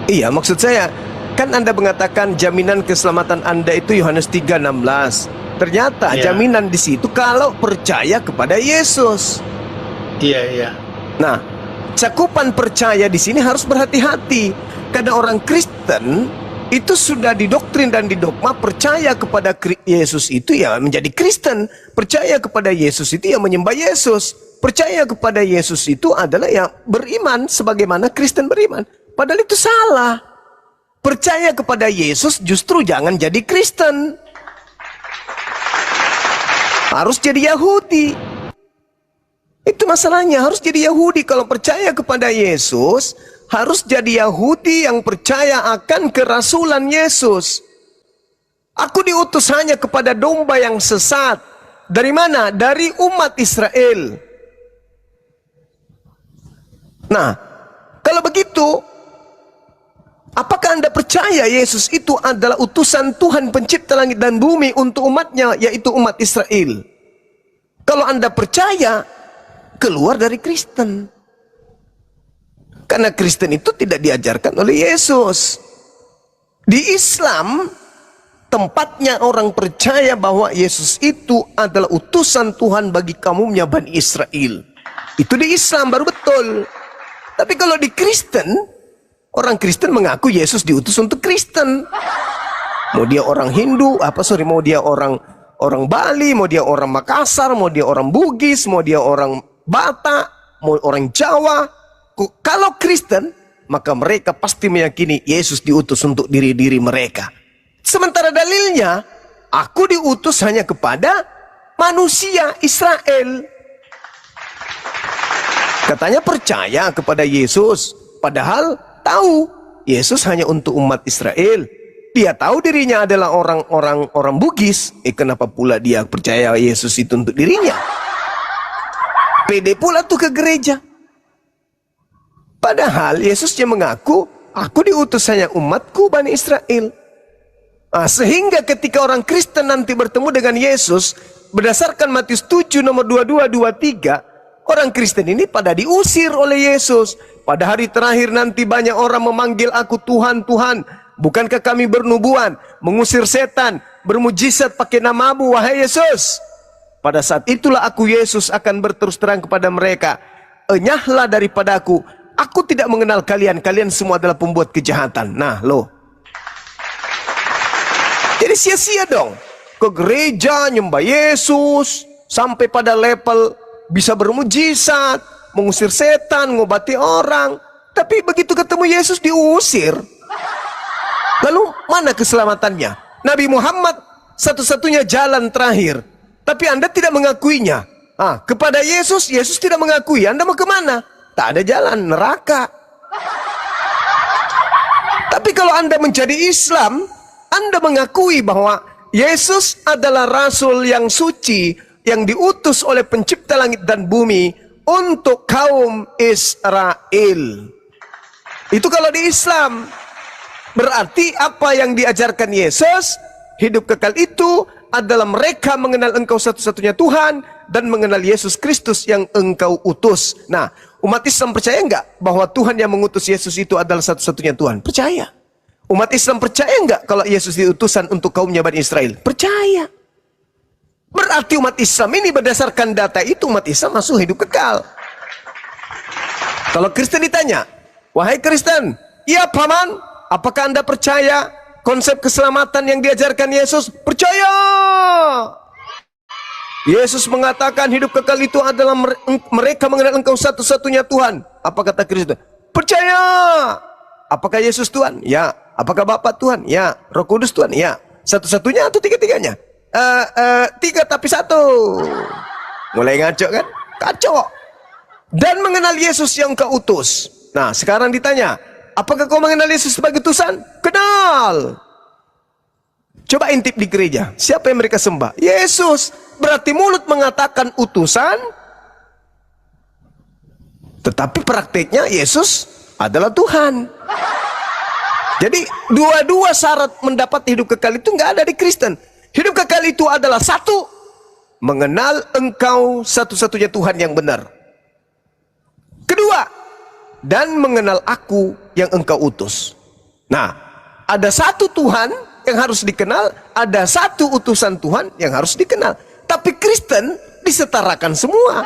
Iya, maksud saya, kan Anda mengatakan jaminan keselamatan Anda itu Yohanes 3:16. Ternyata jaminan di situ kalau percaya kepada Yesus. Iya. Nah, cakupan percaya di sini harus berhati-hati. Karena orang Kristen itu sudah didoktrin dan didogma percaya kepada Yesus itu ya menjadi Kristen. Percaya kepada Yesus itu ya menyembah Yesus. Percaya kepada Yesus itu adalah ya beriman sebagaimana Kristen beriman. Padahal itu salah. Percaya kepada Yesus justru jangan jadi Kristen. Harus jadi Yahudi. Itu masalahnya, harus jadi Yahudi. Kalau percaya kepada Yesus, harus jadi Yahudi yang percaya akan kerasulan Yesus. Aku diutus hanya kepada domba yang sesat. Dari mana? Dari umat Israel. Nah, kalau begitu, apakah Anda percaya Yesus itu adalah utusan Tuhan pencipta langit dan bumi untuk umatnya, yaitu umat Israel? Kalau Anda percaya, keluar dari Kristen. Karena Kristen itu tidak diajarkan oleh Yesus. Di Islam, tempatnya orang percaya bahwa Yesus itu adalah utusan Tuhan bagi kaumnya Bani Israel. Itu di Islam baru betul. Tapi kalau di Kristen, orang Kristen mengaku Yesus diutus untuk Kristen. Mau dia orang Hindu, mau dia orang Bali, mau dia orang Makassar, mau dia orang Bugis, mau dia orang Batak, mau orang Jawa. Kalau Kristen, maka mereka pasti meyakini Yesus diutus untuk diri-diri mereka. Sementara dalilnya, aku diutus hanya kepada manusia Israel. Katanya percaya kepada Yesus, padahal tahu Yesus hanya untuk umat Israel. Dia tahu dirinya adalah orang Bugis. Kenapa pula dia percaya Yesus itu untuk dirinya? Pede pula tuh ke gereja. Padahal Yesusnya mengaku, aku diutus hanya umatku Bani Israel. Sehingga ketika orang Kristen nanti bertemu dengan Yesus, berdasarkan Matius 7 nomor 22-23, orang Kristen ini pada diusir oleh Yesus. Pada hari terakhir nanti banyak orang memanggil aku Tuhan, Tuhan. Bukankah kami bernubuat, mengusir setan, bermujizat pakai namamu, wahai Yesus? Pada saat itulah aku Yesus akan berterus terang kepada mereka, enyahlah daripadaku, aku tidak mengenal kalian, kalian semua adalah pembuat kejahatan. Nah loh, jadi sia-sia dong ke gereja nyembah Yesus sampai pada level bisa bermujizat, mengusir setan, ngobati orang, tapi begitu ketemu Yesus diusir. Lalu mana keselamatannya? Nabi Muhammad satu-satunya jalan terakhir, tapi Anda tidak mengakuinya. Kepada Yesus, Yesus tidak mengakui. Anda mau kemana? tak ada jalan, neraka. Tapi kalau Anda menjadi Islam, Anda mengakui bahwa Yesus adalah Rasul yang suci, yang diutus oleh pencipta langit dan bumi untuk kaum Israel. Itu kalau di Islam. Berarti apa yang diajarkan Yesus, hidup kekal itu adalah mereka mengenal Engkau satu-satunya Tuhan dan mengenal Yesus Kristus yang Engkau utus. Nah, umat Islam percaya enggak bahwa Tuhan yang mengutus Yesus itu adalah satu-satunya Tuhan? Percaya. Umat Islam percaya enggak kalau Yesus diutusan untuk kaumnya Bani Israel? Percaya. Berarti umat Islam ini berdasarkan data itu, umat Islam masuk hidup kekal. Kalau Kristen ditanya, wahai Kristen, iya paman, apakah Anda percaya konsep keselamatan yang diajarkan Yesus? Percaya. Yesus mengatakan hidup kekal itu adalah mereka mengenal Engkau satu-satunya Tuhan. Apa kata Kristen? Percaya. Apakah Yesus Tuhan? Ya. Apakah Bapa Tuhan? Ya. Roh Kudus Tuhan? Ya. Satu-satunya atau tiga-tiganya? Tiga tapi satu. Mulai ngaco kan? Kacau. Dan mengenal Yesus yang Kau utus. Nah, sekarang ditanya, apakah kau mengenal Yesus sebagai utusan? Kenal. Coba intip di gereja, siapa yang mereka sembah? Yesus. Berarti mulut mengatakan utusan, tetapi prakteknya Yesus adalah Tuhan. Jadi dua-dua syarat mendapat hidup kekal itu nggak ada di Kristen. Hidup kekal itu adalah satu, mengenal Engkau satu-satunya Tuhan yang benar. Kedua, dan mengenal Aku yang Engkau utus. Nah, ada satu Tuhan yang harus dikenal, ada satu utusan Tuhan yang harus dikenal. Tapi Kristen disetarakan semua,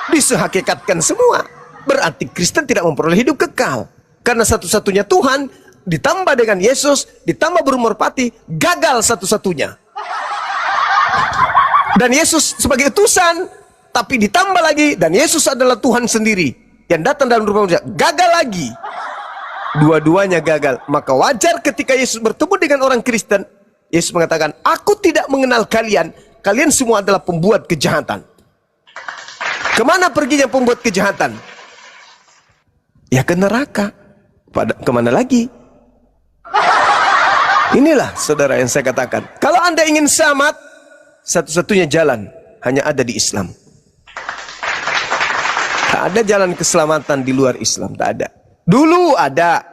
disehakikatkan semua. Berarti Kristen tidak memperoleh hidup kekal. Karena satu-satunya Tuhan ditambah dengan Yesus, ditambah burung merpati, gagal satu-satunya. Dan Yesus sebagai utusan, tapi ditambah lagi, dan Yesus adalah Tuhan sendiri yang datang dalam rupa manusia, gagal lagi. Dua-duanya gagal. Maka wajar ketika Yesus bertemu dengan orang Kristen, Yesus mengatakan, aku tidak mengenal kalian, kalian semua adalah pembuat kejahatan. Kemana perginya pembuat kejahatan? Ya ke neraka. Kemana lagi? Inilah saudara yang saya katakan, kalau Anda ingin selamat, satu-satunya jalan hanya ada di Islam. Tak ada jalan keselamatan di luar Islam, tak ada. Dulu ada,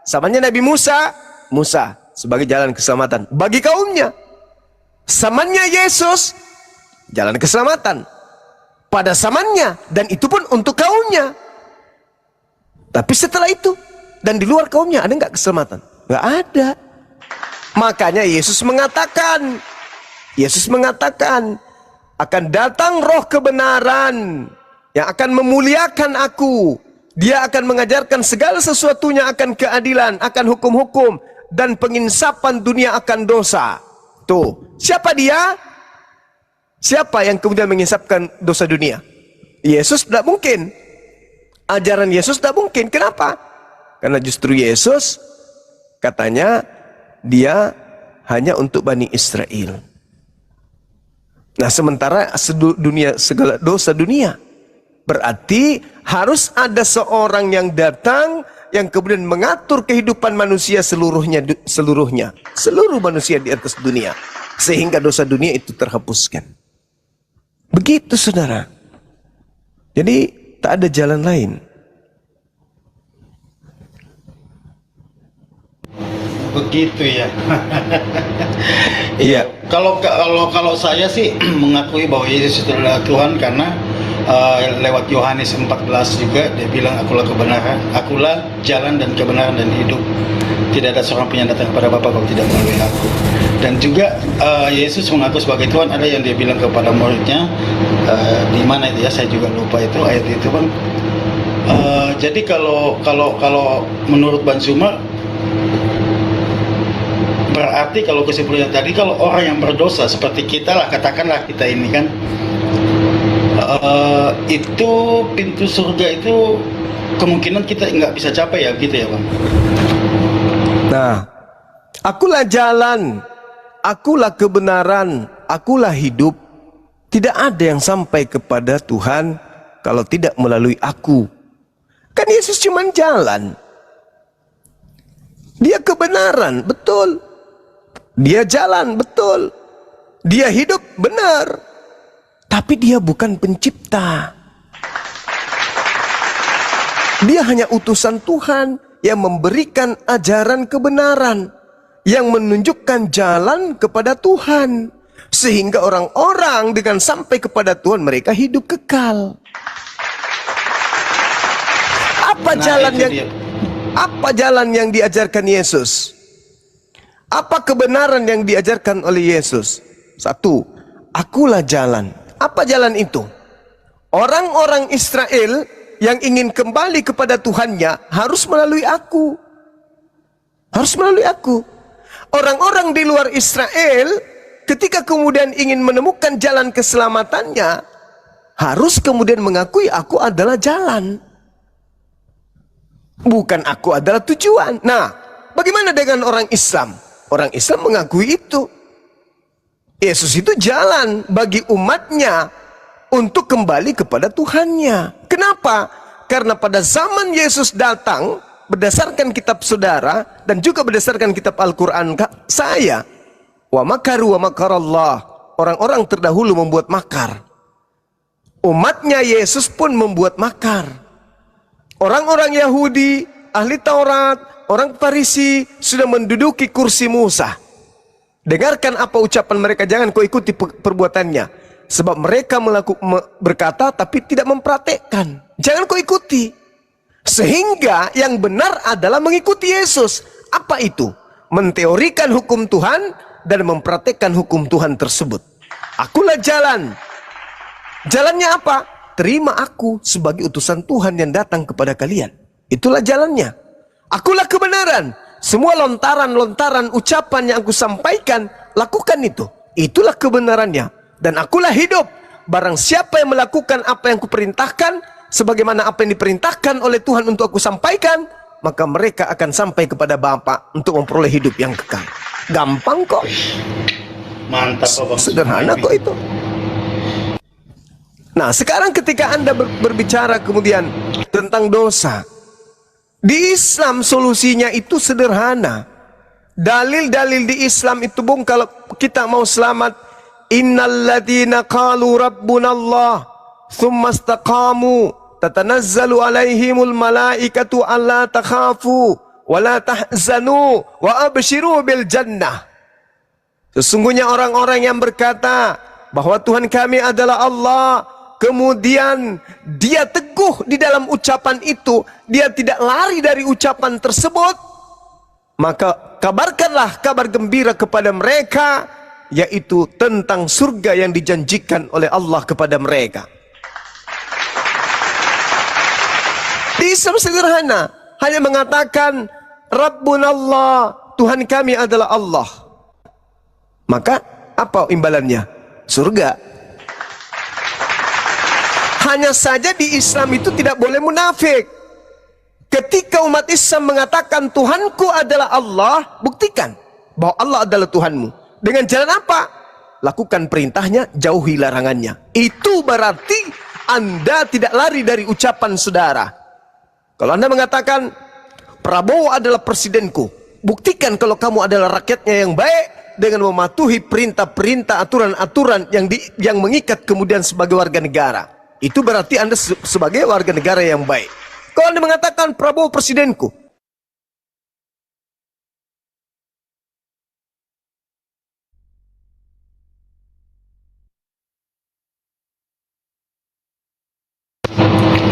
zamannya Nabi Musa, Musa sebagai jalan keselamatan bagi kaumnya. Zamannya Yesus, jalan keselamatan pada zamannya, dan itu pun untuk kaumnya. Tapi setelah itu dan di luar kaumnya ada nggak keselamatan? Nggak ada. Makanya Yesus mengatakan akan datang roh kebenaran yang akan memuliakan aku. Dia akan mengajarkan segala sesuatunya akan keadilan, akan hukum-hukum, dan penginsapan dunia akan dosa. Tuh, siapa dia? Siapa yang kemudian menginsapkan dosa dunia? Yesus tidak mungkin. Ajaran Yesus tidak mungkin. Kenapa? Karena justru Yesus katanya dia hanya untuk Bani Israel. Nah, sementara dunia, segala dosa dunia. Berarti harus ada seorang yang datang yang kemudian mengatur kehidupan manusia seluruhnya, seluruh manusia di atas dunia, sehingga dosa dunia itu terhapuskan. Begitu saudara. Jadi tak ada jalan lain. Begitu ya. Iya. Kalau saya sih mengakui bahwa Yesus itu adalah Tuhan karena lewat Yohanes 14 juga dia bilang, akulah kebenaran, akulah jalan dan kebenaran dan hidup. Tidak ada seorang pun yang datang kepada Bapa kalau tidak melalui aku. Dan juga Yesus mengaku sebagai Tuhan. Ada yang dia bilang kepada muridnya, di mana itu ya, saya juga lupa itu ayat itu bang. Jadi kalau menurut Bang Zuma, berarti kalau kesimpulannya tadi, kalau orang yang berdosa seperti kita lah, katakanlah kita ini kan, itu pintu surga itu kemungkinan kita nggak bisa capai ya, gitu ya bang. Nah, akulah jalan, akulah kebenaran, akulah hidup. Tidak ada yang sampai kepada Tuhan kalau tidak melalui aku. Kan Yesus cuma jalan. Dia kebenaran, betul. Dia jalan, betul. Dia hidup, benar. Tapi dia bukan pencipta. Dia hanya utusan Tuhan yang memberikan ajaran kebenaran, yang menunjukkan jalan kepada Tuhan, sehingga orang-orang dengan sampai kepada Tuhan mereka hidup kekal. Apa jalan yang diajarkan Yesus? Apa kebenaran yang diajarkan oleh Yesus? Satu, akulah jalan. Apa jalan itu? Orang-orang Israel yang ingin kembali kepada Tuhannya harus melalui aku. Harus melalui aku. Orang-orang di luar Israel ketika kemudian ingin menemukan jalan keselamatannya, harus kemudian mengakui aku adalah jalan. Bukan aku adalah tujuan. Nah, bagaimana dengan orang Islam? Orang Islam mengakui itu. Yesus itu jalan bagi umatnya untuk kembali kepada Tuhannya. Kenapa? Karena pada zaman Yesus datang, berdasarkan kitab saudara dan juga berdasarkan kitab Al-Quran saya, wa makaru wa makarallah, orang-orang terdahulu membuat makar. Umatnya Yesus pun membuat makar. Orang-orang Yahudi, ahli Taurat, orang Farisi sudah menduduki kursi Musa. Dengarkan apa ucapan mereka, jangan kau ikuti perbuatannya. Sebab mereka berkata tapi tidak mempraktekkan. Jangan kau ikuti. Sehingga yang benar adalah mengikuti Yesus. Apa itu? Menteorikan hukum Tuhan dan mempraktekkan hukum Tuhan tersebut. Akulah jalan. Jalannya apa? Terima aku sebagai utusan Tuhan yang datang kepada kalian. Itulah jalannya. Akulah kebenaran. Semua lontaran-lontaran ucapan yang aku sampaikan, lakukan itu. Itulah kebenarannya. Dan akulah hidup. Barang siapa yang melakukan apa yang kuperintahkan, sebagaimana apa yang diperintahkan oleh Tuhan untuk aku sampaikan, maka mereka akan sampai kepada Bapa untuk memperoleh hidup yang kekal. Gampang kok. Mantap, Abang. Sederhana kok itu. Nah, sekarang ketika Anda berbicara kemudian tentang dosa, di Islam solusinya itu sederhana. Dalil-dalil di Islam itu, Bung, kalau kita mau selamat, innalladzina qalu rabbunallah thumma istaqamu tatanazzalu alaihimul malaikatu alla takhafu wa la tahzanu wa abshiru bil jannah. Sesungguhnya orang-orang yang berkata bahwa Tuhan kami adalah Allah, kemudian dia teguh di dalam ucapan itu, dia tidak lari dari ucapan tersebut, maka kabarkanlah kabar gembira kepada mereka, yaitu tentang surga yang dijanjikan oleh Allah kepada mereka. Di Islam sederhana, hanya mengatakan Rabbunallah, Tuhan kami adalah Allah. Maka apa imbalannya? Surga. Hanya saja di Islam itu tidak boleh munafik. Ketika umat Islam mengatakan Tuhanku adalah Allah, buktikan bahwa Allah adalah Tuhanmu. Dengan jalan apa? Lakukan perintahnya, jauhi larangannya. Itu berarti Anda tidak lari dari ucapan saudara. Kalau Anda mengatakan Prabowo adalah presidenku, buktikan kalau kamu adalah rakyatnya yang baik dengan mematuhi perintah-perintah, aturan-aturan yang mengikat kemudian sebagai warga negara. Itu berarti Anda sebagai warga negara yang baik. Kalau Anda mengatakan Prabowo presidenku,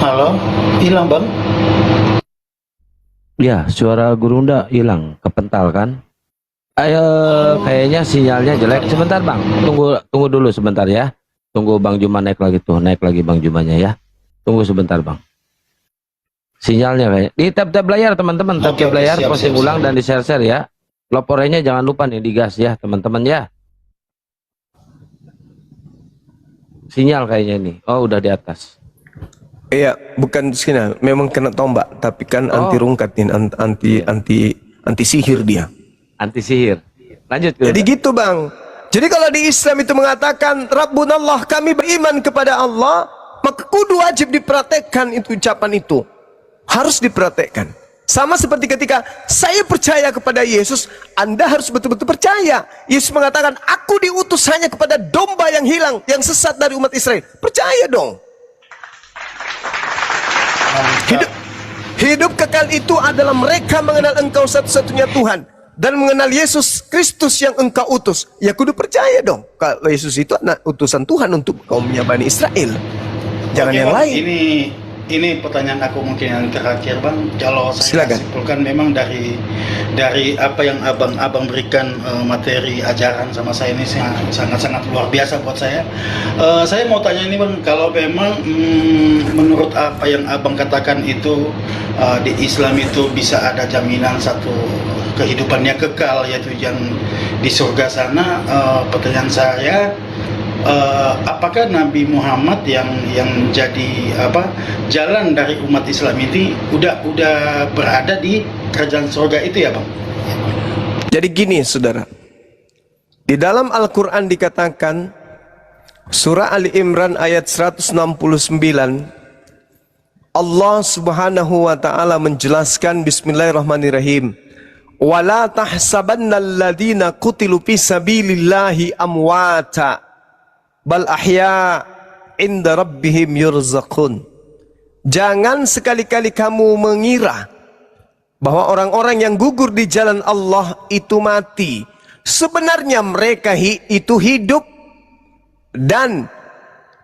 Halo, hilang Bang? Ya, suara Gurunda hilang, kepental kan? Ayo, kayaknya sinyalnya jelek. Sebentar Bang, tunggu dulu sebentar ya. Tunggu Bang Juma naik lagi tuh, naik lagi Bang Jumanya ya. Tunggu sebentar Bang. Sinyalnya kayak di tab layar teman-teman, tab layar, posting ulang dan di share ya. Loporenya jangan lupa nih digas ya teman-teman ya. Sinyal kayaknya nih. Oh, udah di atas. iya, bukan sini, memang kena tombak, tapi kan anti rungkat nih, anti sihir dia. Anti sihir. Lanjut. Jadi gitu Bang. Jadi kalau di Islam itu mengatakan Rabbunallah, kami beriman kepada Allah, maka kudu wajib dipraktekkan itu ucapan itu. harus diperhatikan. Sama seperti ketika saya percaya kepada Yesus, Anda harus betul-betul percaya. Yesus mengatakan, aku diutus hanya kepada domba yang hilang, yang sesat dari umat Israel. Percaya dong. Hidup kekal itu adalah mereka mengenal Engkau satu-satunya Tuhan dan mengenal Yesus Kristus yang Engkau utus. Ya kudu percaya dong kalau Yesus itu anak utusan Tuhan untuk kaumnya Bani Israel. Jangan yang Bang, lain. Ini pertanyaan aku mungkin yang terakhir, Bang. Kalau saya Silakan. simpulkan memang dari apa yang abang berikan materi ajaran sama saya ini sangat luar biasa buat saya. Saya mau tanya ini, Bang, kalau memang menurut apa yang abang katakan itu di Islam itu bisa ada jaminan satu kehidupannya kekal, yaitu yang di surga sana. Pertanyaan saya, apakah Nabi Muhammad yang jadi jalan dari umat Islam ini udah berada di kerajaan surga itu ya, Bang? Jadi gini, saudara. Di dalam Al-Quran dikatakan, surah Ali Imran ayat 169, Allah Subhanahu wa taala menjelaskan, bismillahirrahmanirrahim, wala tahsabannal ladzina qutilu fi sabilillahi amwata bal ahya inda rabbihim yurzaqun. Jangan sekali-kali kamu mengira bahwa orang-orang yang gugur di jalan Allah itu mati. Sebenarnya mereka itu hidup dan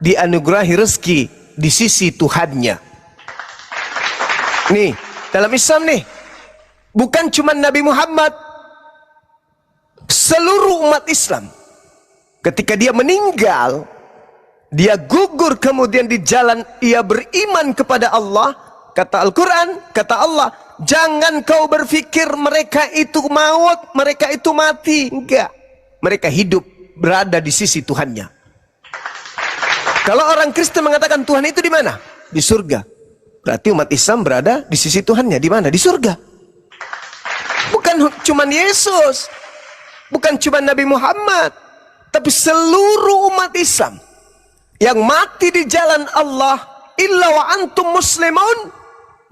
dianugerahi rezeki di sisi Tuhannya. Nih, dalam Islam nih, bukan cuma Nabi Muhammad, seluruh umat Islam, ketika dia meninggal, dia gugur kemudian di jalan, ia beriman kepada Allah. Kata Al-Quran, kata Allah, jangan kau berpikir mereka itu maut, mereka itu mati. Enggak, mereka hidup, berada di sisi Tuhannya. Kalau orang Kristen mengatakan Tuhan itu di mana? Di surga. Berarti umat Islam berada di sisi Tuhannya. Di mana? Di surga. Bukan cuma Yesus, bukan cuma Nabi Muhammad, tapi seluruh umat Islam yang mati di jalan Allah, illa wa antum muslimun,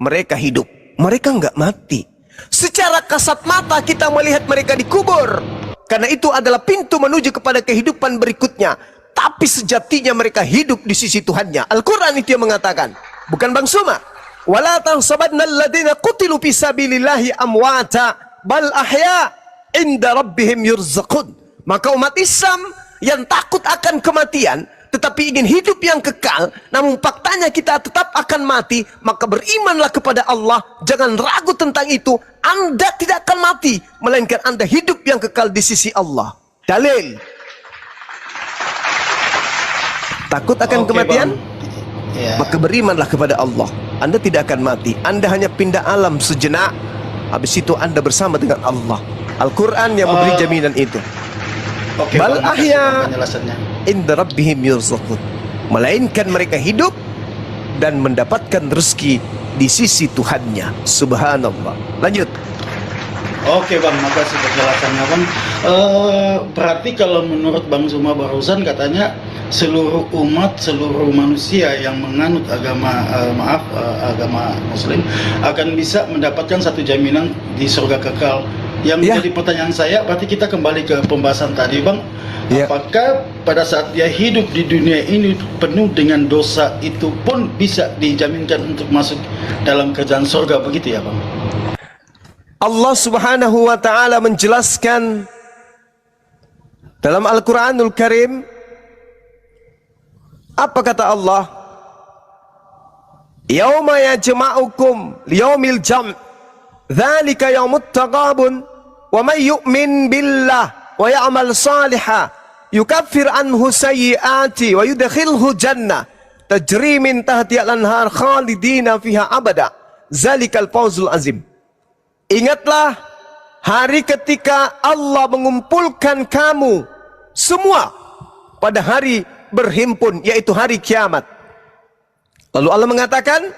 mereka hidup, mereka enggak mati. Secara kasat mata kita melihat mereka dikubur, karena itu adalah pintu menuju kepada kehidupan berikutnya. Tapi sejatinya mereka hidup di sisi Tuhannya. Al-Quran itu yang mengatakan, bukan Bang Suma, wala tahsabannal ladzina qutilu fi sabilillahi amwata bal ahya inda rabbihim yurzaqun. Maka umat Islam yang takut akan kematian tetapi ingin hidup yang kekal, namun faktanya kita tetap akan mati, maka berimanlah kepada Allah. Jangan ragu tentang itu. Anda tidak akan mati, melainkan Anda hidup yang kekal di sisi Allah. Dalil. Takut akan kematian? Maka berimanlah kepada Allah. Anda tidak akan mati. Anda hanya pindah alam sejenak, habis itu Anda bersama dengan Allah. Al-Quran yang memberi jaminan itu. Bal ahya inda rabbihim yurzaqun. Melainkan mereka hidup dan mendapatkan rezeki di sisi Tuhannya. Subhanallah. Lanjut. Oke, Bang, makasih penjelasannya, Bang. Berarti kalau menurut Bang Zuma barusan katanya seluruh umat, seluruh manusia yang menganut agama agama Muslim akan bisa mendapatkan satu jaminan di surga kekal. Yang menjadi pertanyaan saya, berarti kita kembali ke pembahasan tadi, Bang. Apakah pada saat dia hidup di dunia ini penuh dengan dosa itu pun bisa dijaminkan untuk masuk dalam kerajaan surga, begitu ya, Bang? Allah Subhanahu wa taala menjelaskan dalam Al-Qur'anul Karim, apa kata Allah? Yauma yajma'ukum liyaumil jam', dzalika yaumut taghabun, wa may yu'min billah wa ya'mal salihan yukaffir anhu sayyi'ati wa yudkhilhu jannah tajri min tahtiha al-anhar khalidina fiha abada, dzalikal fawzul azim. Ingatlah hari ketika Allah mengumpulkan kamu semua pada hari berhimpun, yaitu hari kiamat. Lalu Allah mengatakan,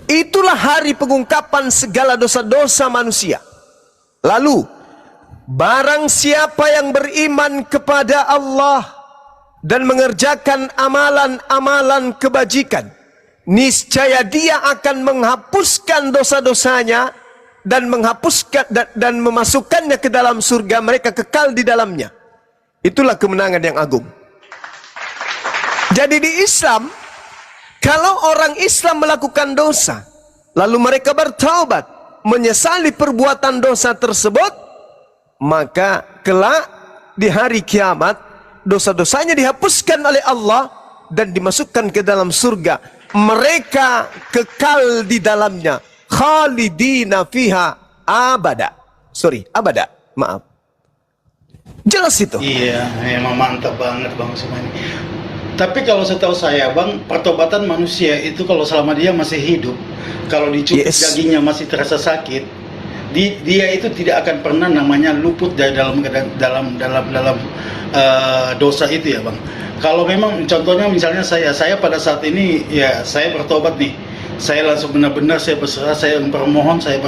itulah hari pengungkapan segala dosa-dosa manusia. Lalu, barang siapa yang beriman kepada Allah dan mengerjakan amalan-amalan kebajikan, niscaya dia akan menghapuskan dosa-dosanya dan memasukkannya ke dalam surga, mereka kekal di dalamnya. Itulah kemenangan yang agung. Jadi di Islam, kalau orang Islam melakukan dosa, lalu mereka bertaubat, menyesali perbuatan dosa tersebut, maka kelak di hari kiamat dosa-dosanya dihapuskan oleh Allah dan dimasukkan ke dalam surga. Mereka kekal di dalamnya, khalidina fiha abada. Abada. Maaf. Jelas itu. Iya, emang mantap banget Bang Suma ini. Tapi kalau setahu saya Bang, pertobatan manusia itu kalau selama dia masih hidup, kalau dicubit dagingnya masih terasa sakit, dia itu tidak akan pernah namanya luput dari dalam dosa itu ya Bang. Kalau memang contohnya misalnya saya pada saat ini ya saya bertobat nih, saya langsung benar-benar saya berserah, saya bermohon, saya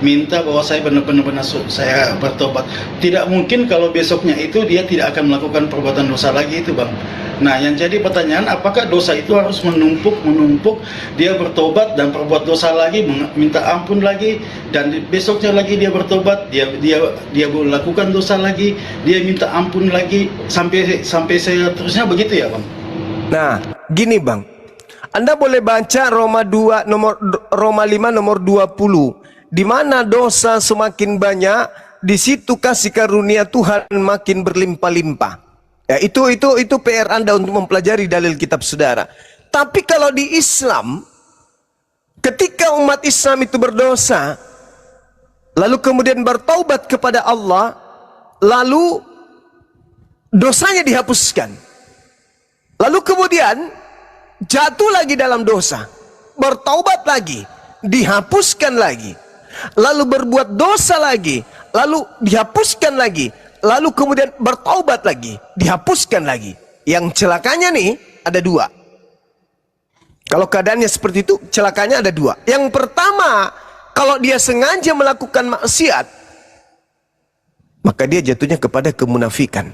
minta bahwa saya benar-benar saya bertobat. Tidak mungkin kalau besoknya itu dia tidak akan melakukan perbuatan dosa lagi itu Bang. Nah yang jadi pertanyaan, apakah dosa itu harus menumpuk, dia bertobat dan perbuat dosa lagi, minta ampun lagi, dan besoknya lagi dia bertobat, dia melakukan dosa lagi, dia minta ampun lagi, sampai saya terusnya begitu ya Bang? Nah gini Bang, Anda boleh baca Roma 5 nomor 20, di mana dosa semakin banyak, di situ kasih karunia Tuhan makin berlimpah-limpah. Ya, itu PR Anda untuk mempelajari dalil kitab saudara. Tapi kalau di Islam, ketika umat Islam itu berdosa, lalu kemudian bertaubat kepada Allah, lalu dosanya dihapuskan. Lalu kemudian jatuh lagi dalam dosa, bertaubat lagi, dihapuskan lagi, lalu berbuat dosa lagi, lalu dihapuskan lagi, lalu kemudian bertaubat lagi, dihapuskan lagi. Yang celakanya nih ada dua. Kalau keadaannya seperti itu, celakanya ada dua. Yang pertama, kalau dia sengaja melakukan maksiat, maka dia jatuhnya kepada kemunafikan.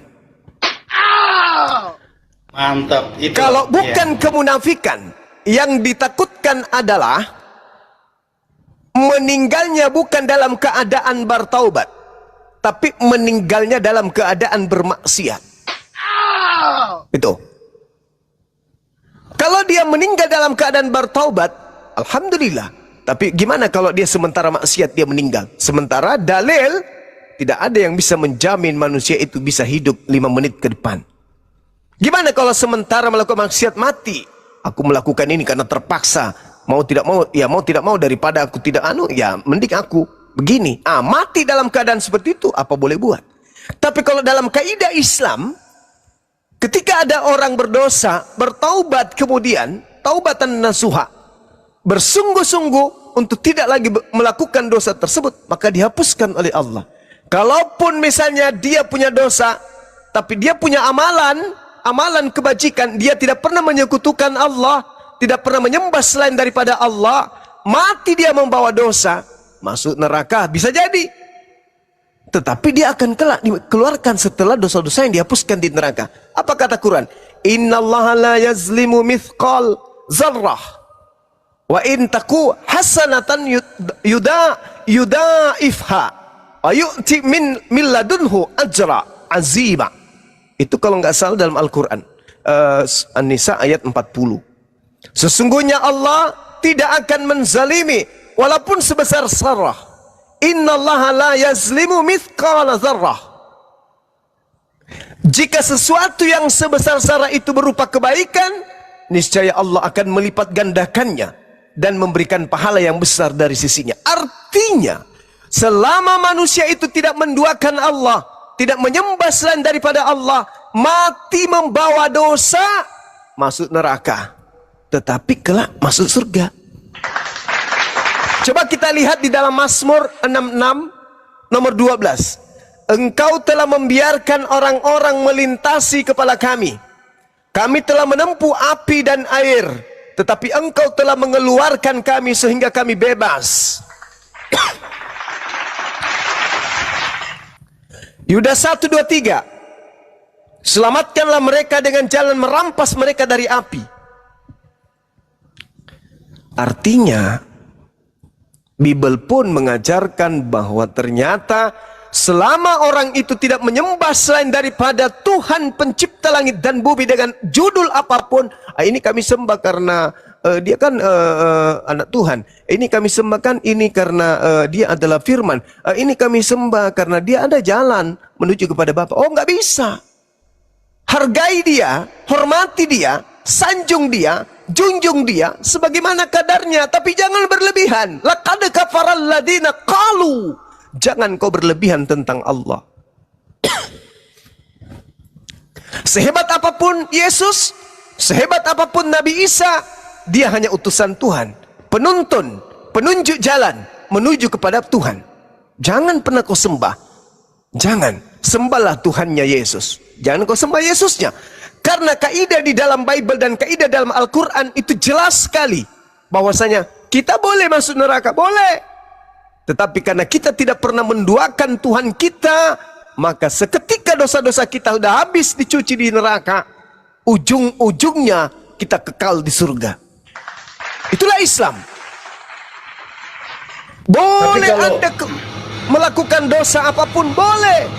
Mantap. Itu, kalau bukan kemunafikan, yang ditakutkan adalah meninggalnya bukan dalam keadaan bertaubat, tapi meninggalnya dalam keadaan bermaksiat. Itu. Kalau dia meninggal dalam keadaan bertaubat, alhamdulillah. Tapi gimana kalau dia sementara maksiat dia meninggal? Sementara dalil tidak ada yang bisa menjamin manusia itu bisa hidup 5 menit ke depan. Gimana kalau sementara melakukan maksiat mati? Aku melakukan ini karena terpaksa. Mau tidak mau, ya mau tidak mau, daripada aku tidak ya mending aku begini. Mati dalam keadaan seperti itu, apa boleh buat? Tapi kalau dalam kaidah Islam, ketika ada orang berdosa, bertaubat kemudian, taubatan nasuha, bersungguh-sungguh untuk tidak lagi melakukan dosa tersebut, maka dihapuskan oleh Allah. Kalaupun misalnya dia punya dosa, tapi dia punya amalan kebajikan, dia tidak pernah menyekutukan Allah, tidak pernah menyembah selain daripada Allah, mati dia membawa dosa, masuk neraka bisa jadi. Tetapi dia akan kelak dikeluarkan setelah dosa-dosa yang dihapuskan di neraka. Apa kata Quran? Innallaha la yazlimu mithqal zarrah wa in taku hasanatan yudaifha wa yu'ti min ladunhu ajra azima. Itu kalau nggak salah dalam Al-Quran, An-Nisa ayat 40. Sesungguhnya Allah tidak akan menzalimi walaupun sebesar zarrah. Innallaha la yazlimu mithqala zarrah. Jika sesuatu yang sebesar zarrah itu berupa kebaikan, niscaya Allah akan melipat gandakannya dan memberikan pahala yang besar dari sisinya. Artinya, selama manusia itu tidak menduakan Allah, tidak menyembah selain daripada Allah, mati membawa dosa, masuk neraka, tetapi kelak masuk surga. Coba kita lihat di dalam Mazmur 66 nomor 12. Engkau telah membiarkan orang-orang melintasi kepala kami. Kami telah menempuh api dan air, tetapi engkau telah mengeluarkan kami sehingga kami bebas. Yuda 1:23. Selamatkanlah mereka dengan jalan merampas mereka dari api. Artinya, Bible pun mengajarkan bahwa ternyata selama orang itu tidak menyembah selain daripada Tuhan pencipta langit dan bumi dengan judul apapun, ini kami sembah karena dia kan anak Tuhan, ini kami sembahkan ini karena dia adalah firman, ini kami sembah karena dia ada jalan menuju kepada Bapa. Oh, nggak bisa. Hargai dia, hormati dia, sanjung dia, junjung dia sebagaimana kadarnya, tapi jangan berlebihan. Laqad kafaral ladina qalu, jangan kau berlebihan tentang Allah. Sehebat apapun Yesus, sehebat apapun Nabi Isa, dia hanya utusan Tuhan, penuntun, penunjuk jalan menuju kepada Tuhan. Jangan pernah kau sembah, jangan, sembahlah Tuhannya Yesus, jangan kau sembah Yesusnya. Karena kaidah di dalam Bible dan kaidah dalam Al-Quran itu jelas sekali bahwasanya kita boleh masuk neraka, boleh. Tetapi karena kita tidak pernah menduakan Tuhan kita, maka seketika dosa-dosa kita sudah habis dicuci di neraka, ujung-ujungnya kita kekal di surga. Itulah Islam. Boleh Anda melakukan dosa apapun, boleh.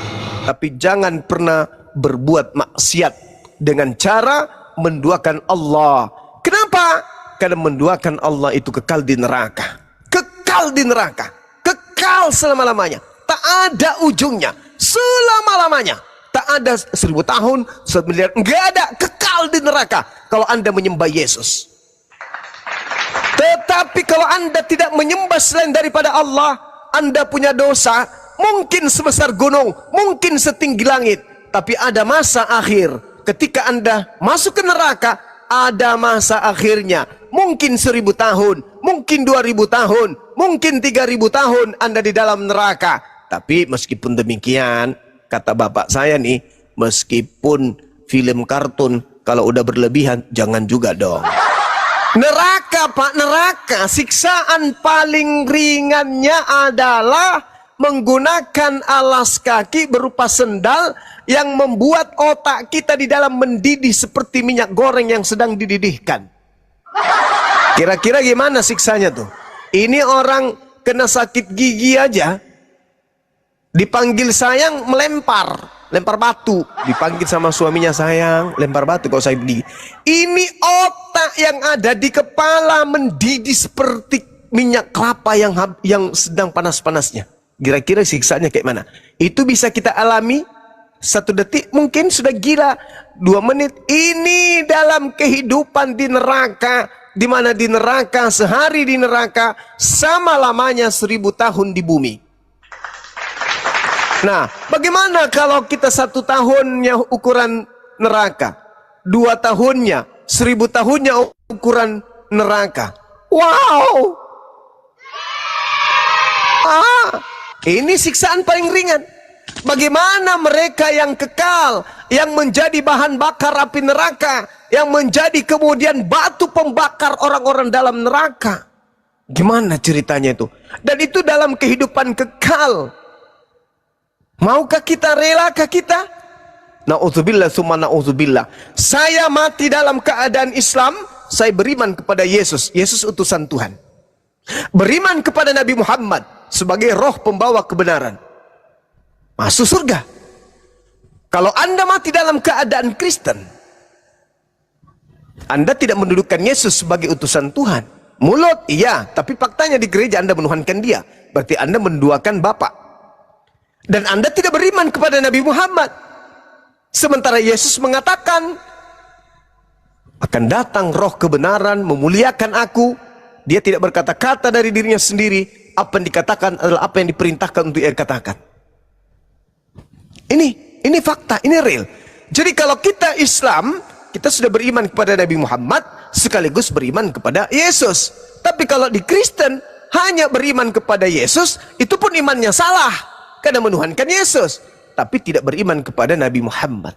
Tapi jangan pernah berbuat maksiat dengan cara menduakan Allah. Kenapa? Karena menduakan Allah itu kekal di neraka. Kekal di neraka. Kekal selama-lamanya. Tak ada ujungnya. Selama-lamanya. Tak ada 1000 tahun, 1 miliar. Enggak ada. Kekal di neraka. Kalau Anda menyembah Yesus. Tetapi kalau Anda tidak menyembah selain daripada Allah, Anda punya dosa. Mungkin sebesar gunung. Mungkin setinggi langit. Tapi ada masa akhir. Ketika Anda masuk ke neraka, ada masa akhirnya. Mungkin 1000 tahun, mungkin 2000 tahun, mungkin 3000 tahun Anda di dalam neraka. Tapi meskipun demikian, kata bapak saya nih, meskipun film kartun, kalau udah berlebihan, jangan juga dong. Neraka, Pak, neraka. Siksaan paling ringannya adalah menggunakan alas kaki berupa sendal yang membuat otak kita di dalam mendidih seperti minyak goreng yang sedang dididihkan. Kira-kira gimana siksanya tuh? Ini orang kena sakit gigi aja, dipanggil sayang melempar, lempar batu. Dipanggil sama suaminya, sayang lempar batu kalau saya gigi. Ini otak yang ada di kepala mendidih seperti minyak kelapa yang sedang panas-panasnya. Kira-kira siksanya kayak mana? Itu bisa kita alami 1 detik, mungkin sudah gila. 2 menit. Ini dalam kehidupan di neraka, di mana di neraka sehari di neraka sama lamanya 1000 tahun di bumi. Nah, bagaimana kalau kita 1 tahunnya ukuran neraka, 2 tahunnya, 1000 tahunnya ukuran neraka? Wow! Ini siksaan paling ringan. Bagaimana mereka yang kekal, yang menjadi bahan bakar api neraka, yang menjadi kemudian batu pembakar orang-orang dalam neraka? Gimana ceritanya itu? Dan itu dalam kehidupan kekal. Maukah kita, relakah kita? Na'udzubillah summa na'udzubillah. Saya mati dalam keadaan Islam, saya beriman kepada Yesus. Yesus utusan Tuhan. Beriman kepada Nabi Muhammad sebagai roh pembawa kebenaran. Masuk surga. Kalau Anda mati dalam keadaan Kristen, Anda tidak mendudukan Yesus sebagai utusan Tuhan. Mulut, iya, tapi faktanya di gereja Anda menuhankan dia. Berarti Anda menduakan Bapa. Dan Anda tidak beriman kepada Nabi Muhammad. Sementara Yesus mengatakan, akan datang roh kebenaran memuliakan aku. Dia tidak berkata-kata dari dirinya sendiri. Apa yang dikatakan adalah apa yang diperintahkan untuk ia katakan. Ini fakta, ini real. Jadi kalau kita Islam, kita sudah beriman kepada Nabi Muhammad sekaligus beriman kepada Yesus. Tapi kalau di Kristen hanya beriman kepada Yesus, itu pun imannya salah karena menuhankan Yesus, tapi tidak beriman kepada Nabi Muhammad.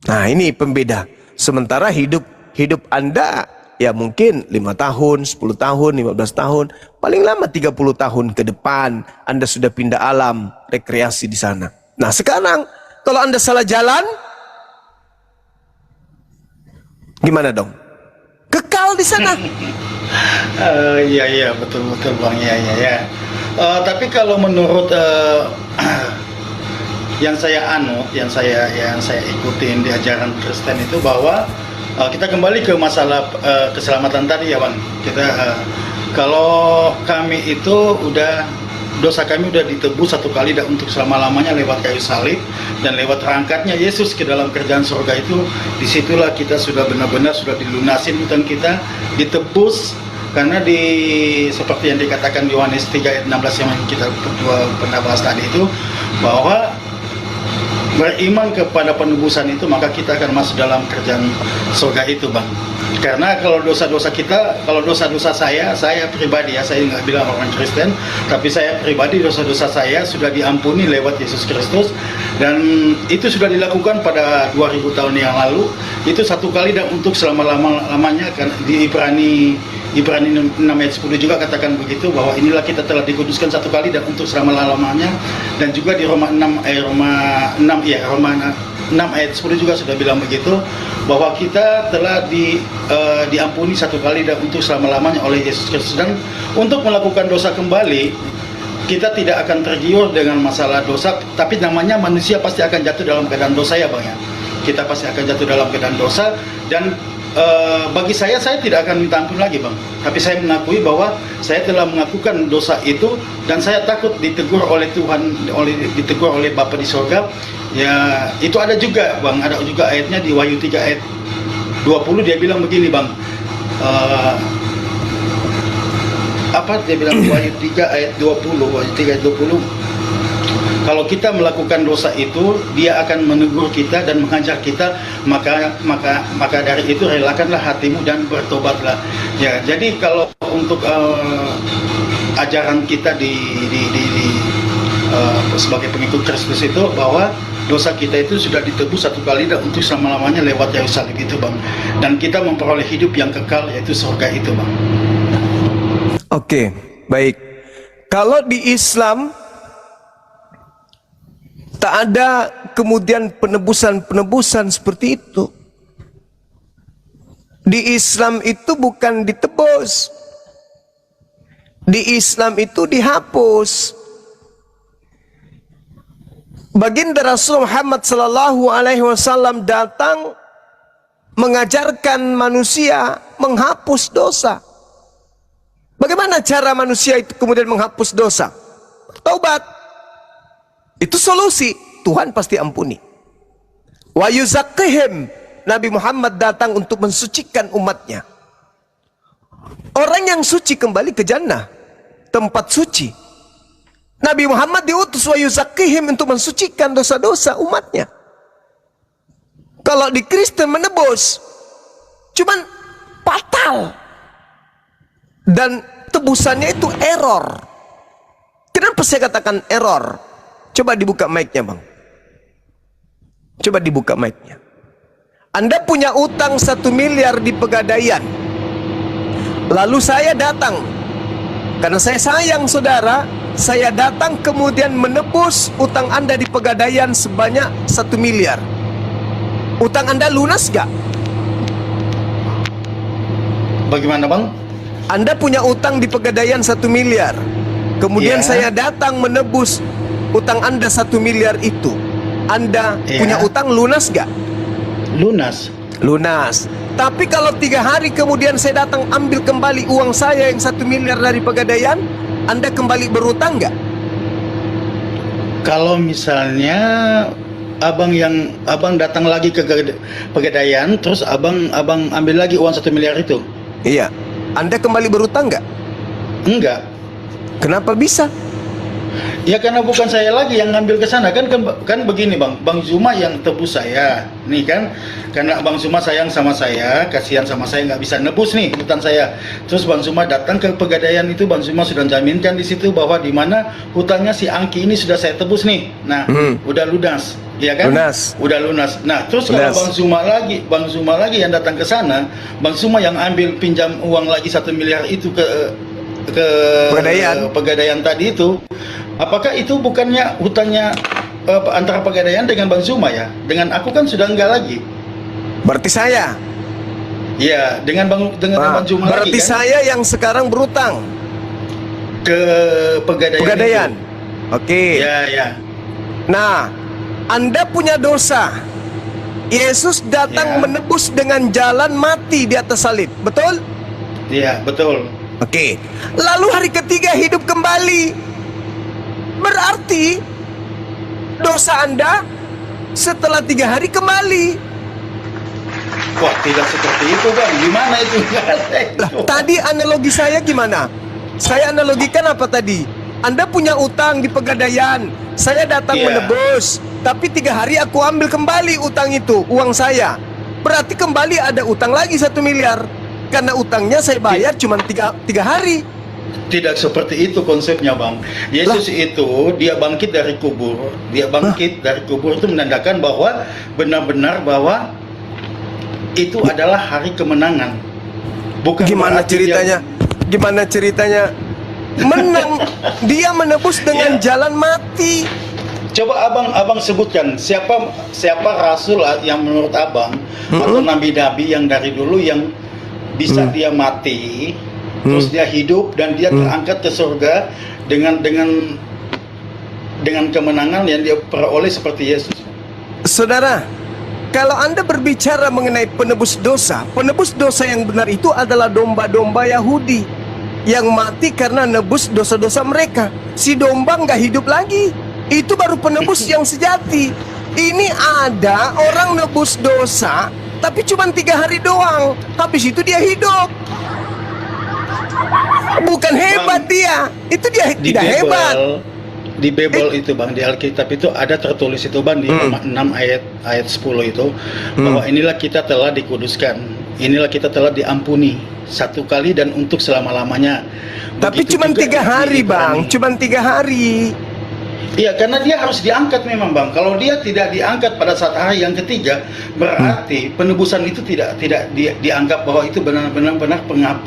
Nah, ini pembeda. Sementara hidup Anda ya mungkin 5 tahun, 10 tahun, 15 tahun, paling lama 30 tahun ke depan Anda sudah pindah alam, rekreasi di sana. Nah, sekarang kalau Anda salah jalan, gimana dong? Kekal total di sana. Iya betul Bang, ya. Tapi kalau menurut yang saya anut, yang saya ikutin di ajaran Kristen itu bahwa kita kembali ke masalah keselamatan tadi ya Bang. Kalau kami itu dosa kami udah ditebus satu kali dan untuk selama-lamanya lewat kayu salib dan lewat terangkatnya Yesus ke dalam kerajaan surga itu, disitulah kita sudah benar-benar sudah dilunasin hutang kita, ditebus. Karena seperti yang dikatakan di Yohanes 3 ayat 16 yang kita pernah bahas tadi itu, bahwa beriman kepada penebusan itu maka kita akan masuk dalam kerajaan surga itu Bang. Karena kalau dosa-dosa kita, kalau dosa-dosa saya pribadi ya, saya nggak bilang orang Kristen, tapi saya pribadi dosa-dosa saya sudah diampuni lewat Yesus Kristus, dan itu sudah dilakukan pada 2000 tahun yang lalu. Itu satu kali dan untuk selama-lamanya. Kan di Ibrani 6 ayat 10 juga katakan begitu, bahwa inilah kita telah dikuduskan satu kali dan untuk selama-lamanya. Dan juga di Roma 6 ayat 10 juga sudah bilang begitu, bahwa kita telah diampuni satu kali dan untuk selama-lamanya oleh Yesus Kristus. Dan untuk melakukan dosa kembali, kita tidak akan tergiur dengan masalah dosa, tapi namanya manusia pasti akan jatuh dalam keadaan dosa ya Bang ya. Kita pasti akan jatuh dalam keadaan dosa, dan bagi saya tidak akan minta ampun lagi Bang. Tapi saya mengakui bahwa saya telah mengakukan dosa itu, dan saya takut ditegur oleh Tuhan, ditegur oleh Bapa di surga. Ya, itu ada juga Bang, ada juga ayatnya di Wahyu 3 ayat 20, dia bilang begini Bang. Dia bilang Wahyu 3 ayat 20, kalau kita melakukan dosa itu, dia akan menegur kita dan mengajar kita, maka dari itu relakanlah hatimu dan bertobatlah. Ya, jadi kalau untuk ajaran kita sebagai pengikut Kristus itu, bahwa dosa kita itu sudah ditebus satu kali dan untuk selama-lamanya lewat kayu salib itu Bang. Dan kita memperoleh hidup yang kekal, yaitu surga itu Bang. Oke, baik. Kalau di Islam tak ada kemudian penebusan seperti itu. Di Islam itu bukan ditebus. Di Islam itu dihapus. Baginda Rasul Muhammad sallallahu alaihi wasallam datang mengajarkan manusia menghapus dosa. Bagaimana cara manusia itu kemudian menghapus dosa? Taubat. Itu solusi. Tuhan pasti ampuni. Wa yuzakkihim. Nabi Muhammad datang untuk mensucikan umatnya. Orang yang suci kembali ke jannah, tempat suci. Nabi Muhammad diutus wa yuzakkihim untuk mensucikan dosa-dosa umatnya. Kalau di Kristen menebus, cuman fatal. Dan tebusannya itu error. Kenapa saya katakan error? Coba dibuka mic-nya Bang. Coba dibuka mic-nya. Anda punya utang 1 miliar di Pegadaian. Lalu saya datang. Karena saya sayang saudara, saya datang kemudian menebus utang Anda di Pegadaian sebanyak 1 miliar. Utang Anda lunas gak? Bagaimana Bang? Anda punya utang di Pegadaian 1 miliar. Kemudian saya datang menebus utang Anda 1 miliar itu. Anda punya utang lunas gak? Lunas. Lunas. Tapi kalau 3 hari kemudian saya datang ambil kembali uang saya yang 1 miliar dari Pegadaian, Anda kembali berutang gak? Kalau misalnya abang datang lagi ke Pegadaian, terus abang ambil lagi uang 1 miliar itu. Iya. Anda kembali berutang gak? Enggak. Kenapa bisa? Ya karena bukan saya lagi yang ngambil ke sana, kan begini Bang Zuma yang tebus saya nih kan, karena Bang Zuma sayang sama saya, kasihan sama saya, nggak bisa nebus nih hutang saya. Terus Bang Zuma datang ke Pegadaian itu, Bang Zuma sudah jaminkan di situ bahwa di mana hutangnya si Angki ini sudah saya tebus nih. Nah, udah lunas, ya kan? Lunas. Udah lunas. Nah, terus kalau Bang Zuma lagi yang datang ke sana, Bang Zuma yang ambil pinjam uang lagi 1 miliar itu ke Pegadaian tadi itu, apakah itu bukannya hutangnya antara Pegadaian dengan Bang Zuma ya? Dengan aku kan sudah enggak lagi. Berarti saya. Iya, dengan Bang Juma lagi berarti kan? saya yang sekarang berutang Ke Pegadaian. itu. Oke. Ya. Nah, Anda punya dosa. Yesus datang Ya. menebus dengan jalan mati di atas salib, betul? Iya, betul. Oke. Lalu hari ketiga hidup kembali. Berarti dosa Anda setelah 3 hari kembali. Wah, tidak seperti itu, Bang. Gimana itu? Lah, tadi analogi saya gimana? Saya analogikan apa tadi? Anda punya utang di Pegadaian, saya datang Iya. menebus, tapi 3 hari aku ambil kembali utang itu, uang saya. Berarti kembali ada utang lagi 1 miliar. Karena utangnya saya bayar cuma 3 hari. Tidak seperti itu konsepnya, Bang. Yesus itu dia bangkit dari kubur. Dia bangkit dari kubur itu menandakan bahwa benar-benar bahwa itu adalah hari kemenangan. Bukan Gimana berarti ceritanya? Gimana ceritanya? Menang. Dia menebus dengan Iya. jalan mati. Coba abang sebutkan siapa rasul yang menurut abang atau nabi-nabi yang dari dulu yang bisa dia mati terus dia hidup dan dia terangkat ke surga dengan kemenangan yang dia peroleh seperti Yesus. Saudara, kalau Anda berbicara mengenai penebus dosa yang benar itu adalah domba-domba Yahudi yang mati karena nebus dosa-dosa mereka. Si domba nggak hidup lagi. Itu baru penebus yang sejati. Ini ada orang nebus dosa, tapi cuma 3 hari doang. Habis itu dia hidup. Bukan hebat dia. Itu dia tidak hebat. Di Bible itu, Bang, di Alkitab itu ada tertulis itu, Bang, di Roma 6 ayat 10 itu bahwa inilah kita telah dikuduskan, inilah kita telah diampuni 1 kali dan untuk selama-lamanya. Tapi Begitu cuma juga 3 hari, di Bang. Ibrani. Cuma 3 hari. Iya, karena dia harus diangkat memang, Bang. Kalau dia tidak diangkat pada saat hari yang ketiga, berarti penebusan itu tidak dianggap bahwa itu benar-benar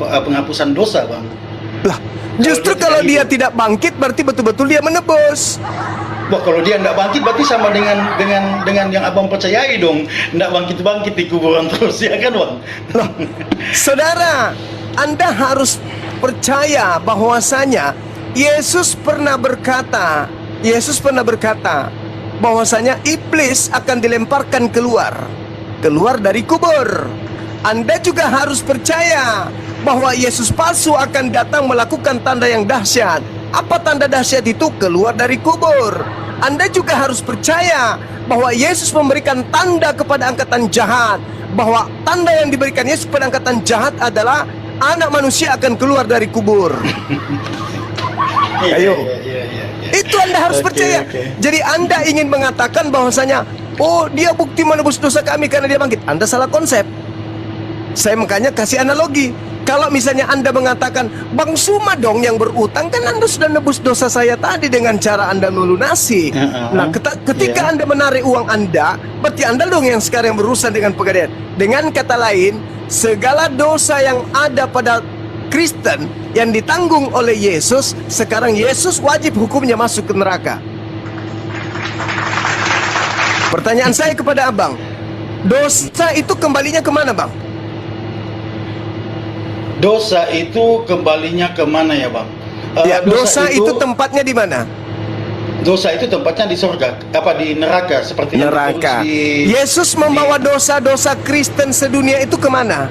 penghapusan dosa, Bang. Lah, justru kalau dia tidak bangkit berarti betul-betul dia menebus. Wah, kalau dia tidak bangkit berarti sama dengan yang abang percayai dong. Tidak bangkit di kuburan terus, ya kan, Bang? Loh, saudara, Anda harus percaya bahwasanya Yesus pernah berkata bahwasanya iblis akan dilemparkan keluar dari kubur. Anda juga harus percaya bahwa Yesus palsu akan datang melakukan tanda yang dahsyat. Apa tanda dahsyat itu? Keluar dari kubur. Anda juga harus percaya bahwa Yesus memberikan tanda kepada angkatan jahat, bahwa tanda yang diberikan Yesus kepada angkatan jahat adalah anak manusia akan keluar dari kubur. Ayo. Itu Anda harus percaya. Jadi Anda ingin mengatakan bahwasanya, oh, dia bukti menebus dosa kami karena dia bangkit. Anda salah konsep. Saya makanya kasih analogi. Kalau misalnya Anda mengatakan, Bang Suma dong yang berutang, kan Anda sudah nebus dosa saya tadi dengan cara Anda melunasi. Nah, ketika Anda menarik uang Anda, berarti Anda dong yang sekarang berurusan dengan Pegadaian. Dengan kata lain, segala dosa yang ada pada Kristen yang ditanggung oleh Yesus, sekarang Yesus wajib hukumnya masuk ke neraka. Pertanyaan saya kepada abang, dosa itu kembalinya kemana, Bang? Dosa itu kembalinya kemana ya, Bang? Ya, dosa itu tempatnya di mana? Dosa itu tempatnya di surga, di neraka, seperti yang neraka. ditulis di Yesus membawa dosa-dosa Kristen sedunia itu kemana?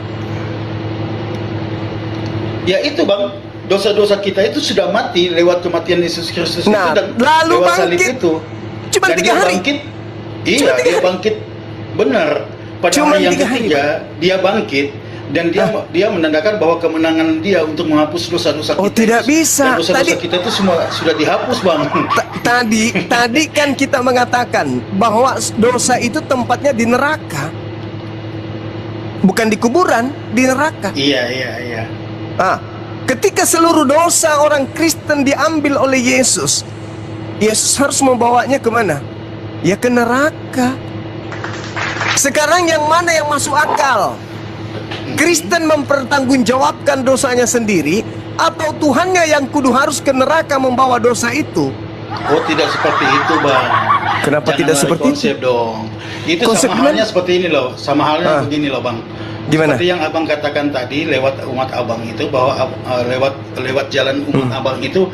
Ya itu, Bang, dosa-dosa kita itu sudah mati lewat kematian Yesus Kristus Nah, itu dan lalu lewat salib bangkit. itu. Cuma Dan 3 dia hari. bangkit. Cuma Iya, 3 dia hari. bangkit. Benar. Pada Cuma hari yang 3 hari, ketiga dia bangkit dan dia menandakan bahwa kemenangan dia untuk menghapus dosa-dosa kita. Oh, tidak itu, bisa. Dan dosa-dosa kita itu semua sudah dihapus, Bang. Tadi kan kita mengatakan bahwa dosa itu tempatnya di neraka. Bukan di kuburan, di neraka. Iya. Ketika seluruh dosa orang Kristen diambil oleh Yesus, Yesus harus membawanya kemana? Ya ke neraka. Sekarang yang mana yang masuk akal? Kristen mempertanggungjawabkan dosanya sendiri, atau Tuhannya yang kudu harus ke neraka membawa dosa itu? Oh, tidak seperti itu, Bang. Kenapa Jangan tidak lari seperti konsep itu? dong. Itu Konsep sama halnya gimana? seperti ini loh. Sama halnya begini loh, Bang. Gimana? Seperti yang abang katakan tadi lewat umat abang itu, bahwa lewat jalan umat abang itu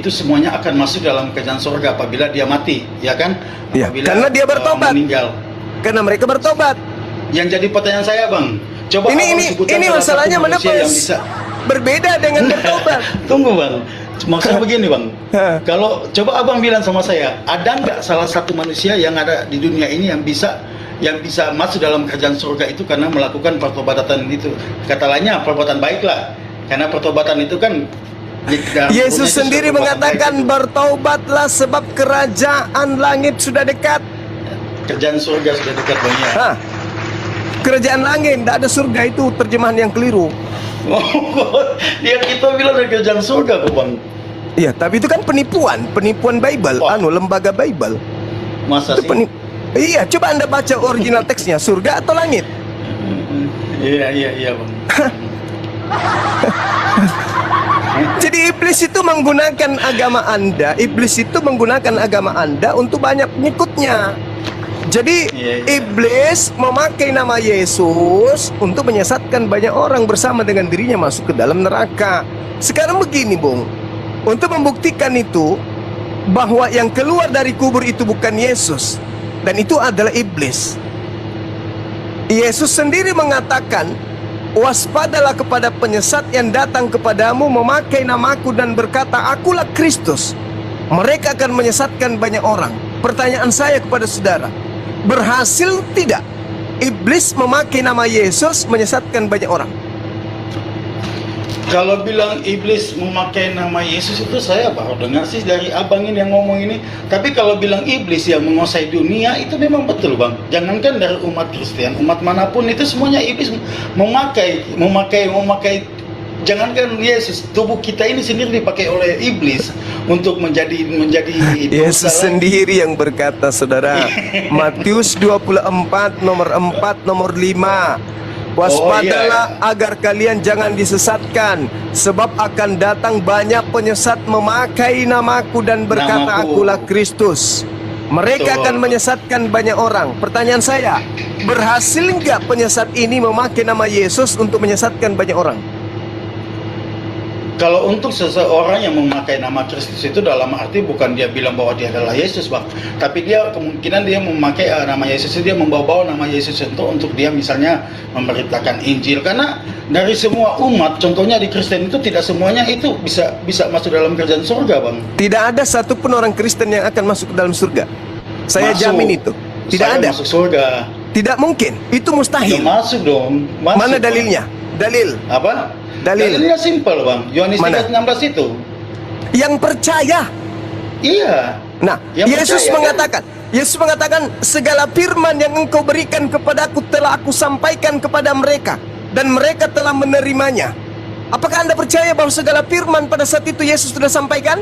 semuanya akan masuk dalam kerajaan surga apabila dia mati, ya kan? Iya, Apabila karena dia bertobat. meninggal. Karena mereka bertobat. Yang jadi pertanyaan saya, bang, coba abang sebutkan ini salah satu masalahnya manusia kenapa yang bisa. berbeda dengan bertobat. Tunggu, bang. Maksudnya begini, bang. Kalau coba abang bilang sama saya, ada nggak salah satu manusia yang ada di dunia ini yang bisa masuk dalam kerajaan surga itu karena melakukan pertobatan itu? Kata lainnya perbuatan baiklah. Karena pertobatan itu kan Yesus sendiri mengatakan bertobatlah sebab kerajaan langit sudah dekat. kerjaan surga sudah dekat, bang, ya. Hah? Kerajaan langit, tidak ada surga, itu terjemahan yang keliru. Dia kita bilang dari kerjaan surga kok, bang. Iya, tapi itu kan penipuan Bible, lembaga Bible. Masa Itu sih? Iya, coba Anda baca original teksnya, surga atau langit? Iya, bang. Jadi iblis itu menggunakan agama Anda untuk banyak pengikutnya. Jadi iblis memakai nama Yesus untuk menyesatkan banyak orang bersama dengan dirinya masuk ke dalam neraka. Sekarang begini, Bung, untuk membuktikan itu, bahwa yang keluar dari kubur itu bukan Yesus, dan itu adalah iblis. Yesus sendiri mengatakan, waspadalah kepada penyesat yang datang kepadamu memakai namaku dan berkata, akulah Kristus. Mereka akan menyesatkan banyak orang. Pertanyaan saya kepada saudara, berhasil tidak iblis memakai nama Yesus menyesatkan banyak orang? Kalau bilang iblis memakai nama Yesus itu saya baru dengar sih dari abang ini yang ngomong ini. Tapi kalau bilang iblis yang menguasai dunia itu memang betul, bang. Jangankan dari umat Kristen, umat manapun itu semuanya iblis memakai. Jangankan Yesus, tubuh kita ini sendiri dipakai oleh iblis untuk menjadi Yesus sendiri yang berkata, saudara, Matius 24 nomor 4 nomor 5. Waspadalah agar kalian jangan disesatkan, sebab akan datang banyak penyesat memakai namaku dan berkata, akulah Kristus. Mereka akan menyesatkan banyak orang. Pertanyaan saya, berhasil nggak penyesat ini memakai nama Yesus untuk menyesatkan banyak orang? Kalau untuk seseorang yang memakai nama Kristus itu dalam arti bukan dia bilang bahwa dia adalah Yesus, bang, tapi dia kemungkinan dia memakai nama Yesus, dia membawa nama Yesus untuk dia misalnya memberitakan Injil. Karena dari semua umat, contohnya di Kristen itu tidak semuanya itu bisa masuk dalam kerajaan surga, bang. Tidak ada satupun orang Kristen yang akan masuk ke dalam surga. Saya jamin itu. Tidak ada. Masuk surga. Tidak mungkin. Itu mustahil. Ya, masuk dong. Masuk, mana dalilnya? Dalil. Apa? Dalilnya simpel, bang. Yohanes 3:16 itu. Yang percaya. Iya. Nah, Yesus mengatakan, segala firman yang engkau berikan kepadaku telah aku sampaikan kepada mereka, dan mereka telah menerimanya. Apakah Anda percaya bahwa segala firman pada saat itu Yesus sudah sampaikan?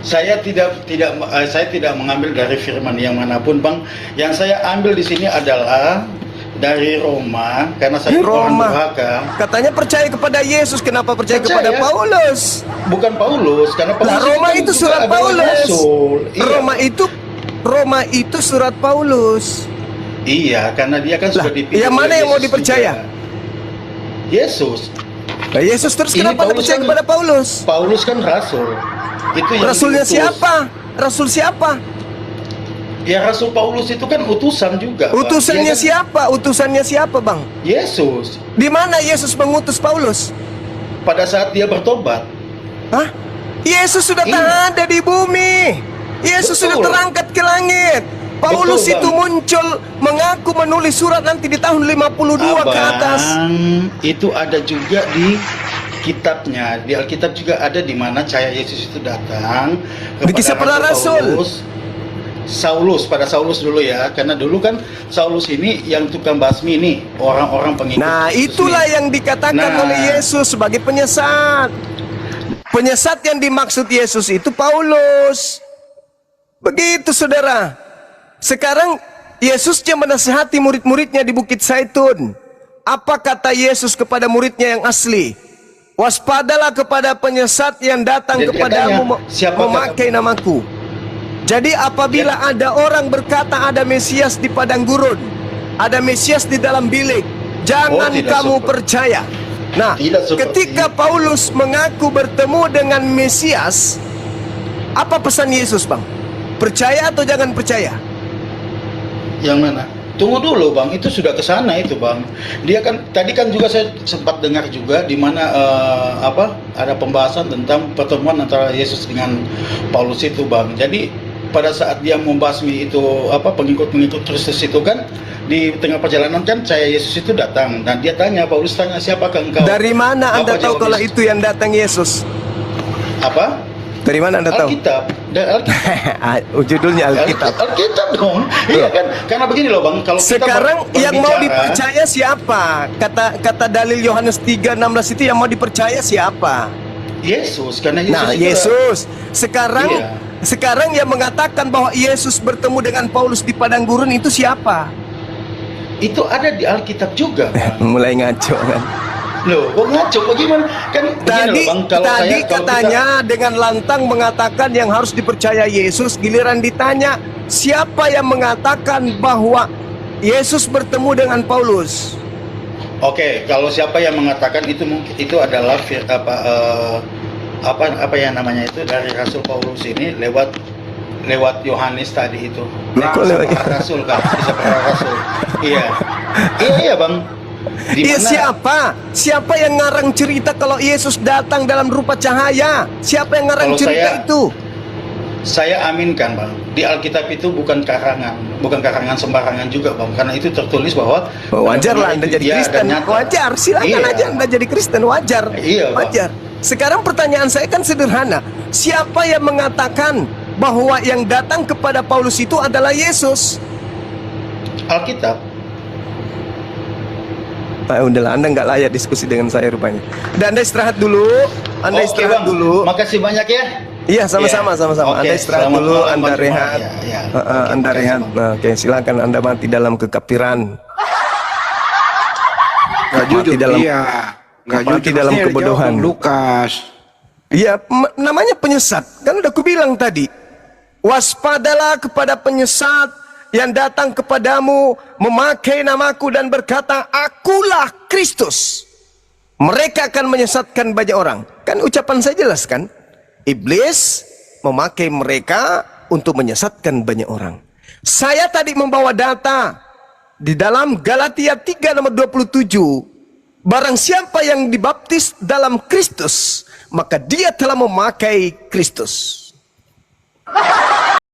Saya tidak mengambil dari firman yang manapun, bang. Yang saya ambil di sini adalah dari Roma, karena saya orang durhaka. Katanya percaya kepada Yesus, kenapa percaya kepada Paulus? Bukan Paulus, karena Paulus Roma itu surat Paulus. Iya. Roma itu surat Paulus. Iya, karena dia kan sudah dipilih. Yang mana yang mau dipercaya? Yesus. Nah, Yesus terus kenapa Anda percaya kepada Paulus? Paulus kan rasul. Itu yang rasulnya diutus. Siapa? Rasul siapa? Ya, Rasul Paulus itu kan utusan juga. Utusannya siapa? Utusannya siapa, bang? Yesus. Di mana Yesus mengutus Paulus? Pada saat dia bertobat. Hah? Yesus sudah tak ada di bumi. Yesus sudah terangkat ke langit. Paulus itu muncul mengaku menulis surat nanti di tahun 52 ke atas. Itu ada juga di kitabnya. Di Alkitab juga ada di mana cahaya Yesus itu datang di Kisah Para Rasul. Pada Saulus dulu ya, karena dulu kan Saulus ini yang tukang basmi ini, orang-orang pengikut. Nah, Yesus itulah nih. yang dikatakan oleh Yesus sebagai penyesat. Penyesat yang dimaksud Yesus itu Paulus. Begitu, saudara. Sekarang Yesusnya menasihati murid-muridnya di Bukit Zaitun. Apa kata Yesus kepada muridnya yang asli? Waspadalah kepada penyesat yang datang kepadamu memakai namaku. Jadi apabila ada orang berkata ada Mesias di padang gurun, ada Mesias di dalam bilik, Jangan tidak kamu seperti- percaya. Nah, Tidak seperti ketika itu. Paulus mengaku bertemu dengan Mesias, apa pesan Yesus, Bang? Percaya atau jangan percaya? Yang mana? Tunggu dulu bang, itu sudah ke sana itu bang. Dia kan tadi kan juga saya sempat dengar juga di mana ada pembahasan tentang pertemuan antara Yesus dengan Paulus itu bang. Jadi pada saat dia membasmi itu pengikut-pengikut Kristus itu kan di tengah perjalanan kan saya Yesus itu datang dan dia tanya, Paulus tanya, siapakah engkau? Dari mana Anda Apa tahu jawab kalau Yesus? itu yang datang Yesus? Apa? Dari mana Anda tahu? Alkitab. Dari Alkitab. Judulnya Alkitab. Alkitab dong. Iya kan? Karena begini loh bang, kalau kita Sekarang yang mau berbicara- dipercaya siapa? Kata dalil Yohanes 3:16 itu yang mau dipercaya siapa? Yesus, karena Yesus Nah, itu Yesus. Sekarang Iya. sekarang yang mengatakan bahwa Yesus bertemu dengan Paulus di padang gurun itu siapa? itu ada di Alkitab juga bang. Mulai ngaco kan. Loh, kok ngaco? Bagaimana? Kan begini Tadi, loh bang, kalau tadi kalau katanya dengan lantang mengatakan yang harus dipercaya Yesus, giliran ditanya siapa yang mengatakan bahwa Yesus bertemu dengan Paulus? Oke, kalau siapa yang mengatakan itu mungkin itu adalah apa yang namanya itu dari Rasul Paulus ini lewat Yohanes tadi itu. Nah, kok lewat- Para Rasul kan, bisa para Rasul. Iya, iya bang. Di Iya, mana- siapa? Siapa yang ngarang cerita kalau Yesus datang dalam rupa cahaya? Siapa yang ngarang Kalau cerita saya- itu? Saya aminkan bang, di Alkitab itu bukan karangan sembarangan juga bang, karena itu tertulis bahwa Wajar lah Anda itu jadi dia Kristen. dan nyata. Wajar, silakan Iya. aja Anda jadi Kristen, wajar. Iya, Bang. Wajar. Sekarang pertanyaan saya kan sederhana. Siapa yang mengatakan bahwa yang datang kepada Paulus itu adalah Yesus? Alkitab. Udahlah, Anda nggak layak diskusi dengan saya rupanya. Dan Anda istirahat dulu. Anda Oke, istirahat Bang. dulu. Makasih banyak ya. Iya, sama-sama, Iya. sama-sama. Oke, Anda istirahat selamat dulu, malam, Anda Bang rehat. Juma. Ya, ya. Anda Oke, makasih, rehat. Bang. Nah, oke, silakan Anda mati dalam kekafiran. Nggak Mati jujur, dalam- iya. Nggak mati jujur. dalam Maksudnya kebodohan. dijawab, Lukas. Iya, namanya penyesat. Kan udah kubilang tadi. Waspadalah kepada penyesat yang datang kepadamu memakai namaku dan berkata, akulah Kristus. Mereka akan menyesatkan banyak orang. Kan ucapan saya jelas kan? Iblis memakai mereka untuk menyesatkan banyak orang. Saya tadi membawa data di dalam Galatia 3 nomor 27. Barang siapa yang dibaptis dalam Kristus, maka dia telah memakai Kristus.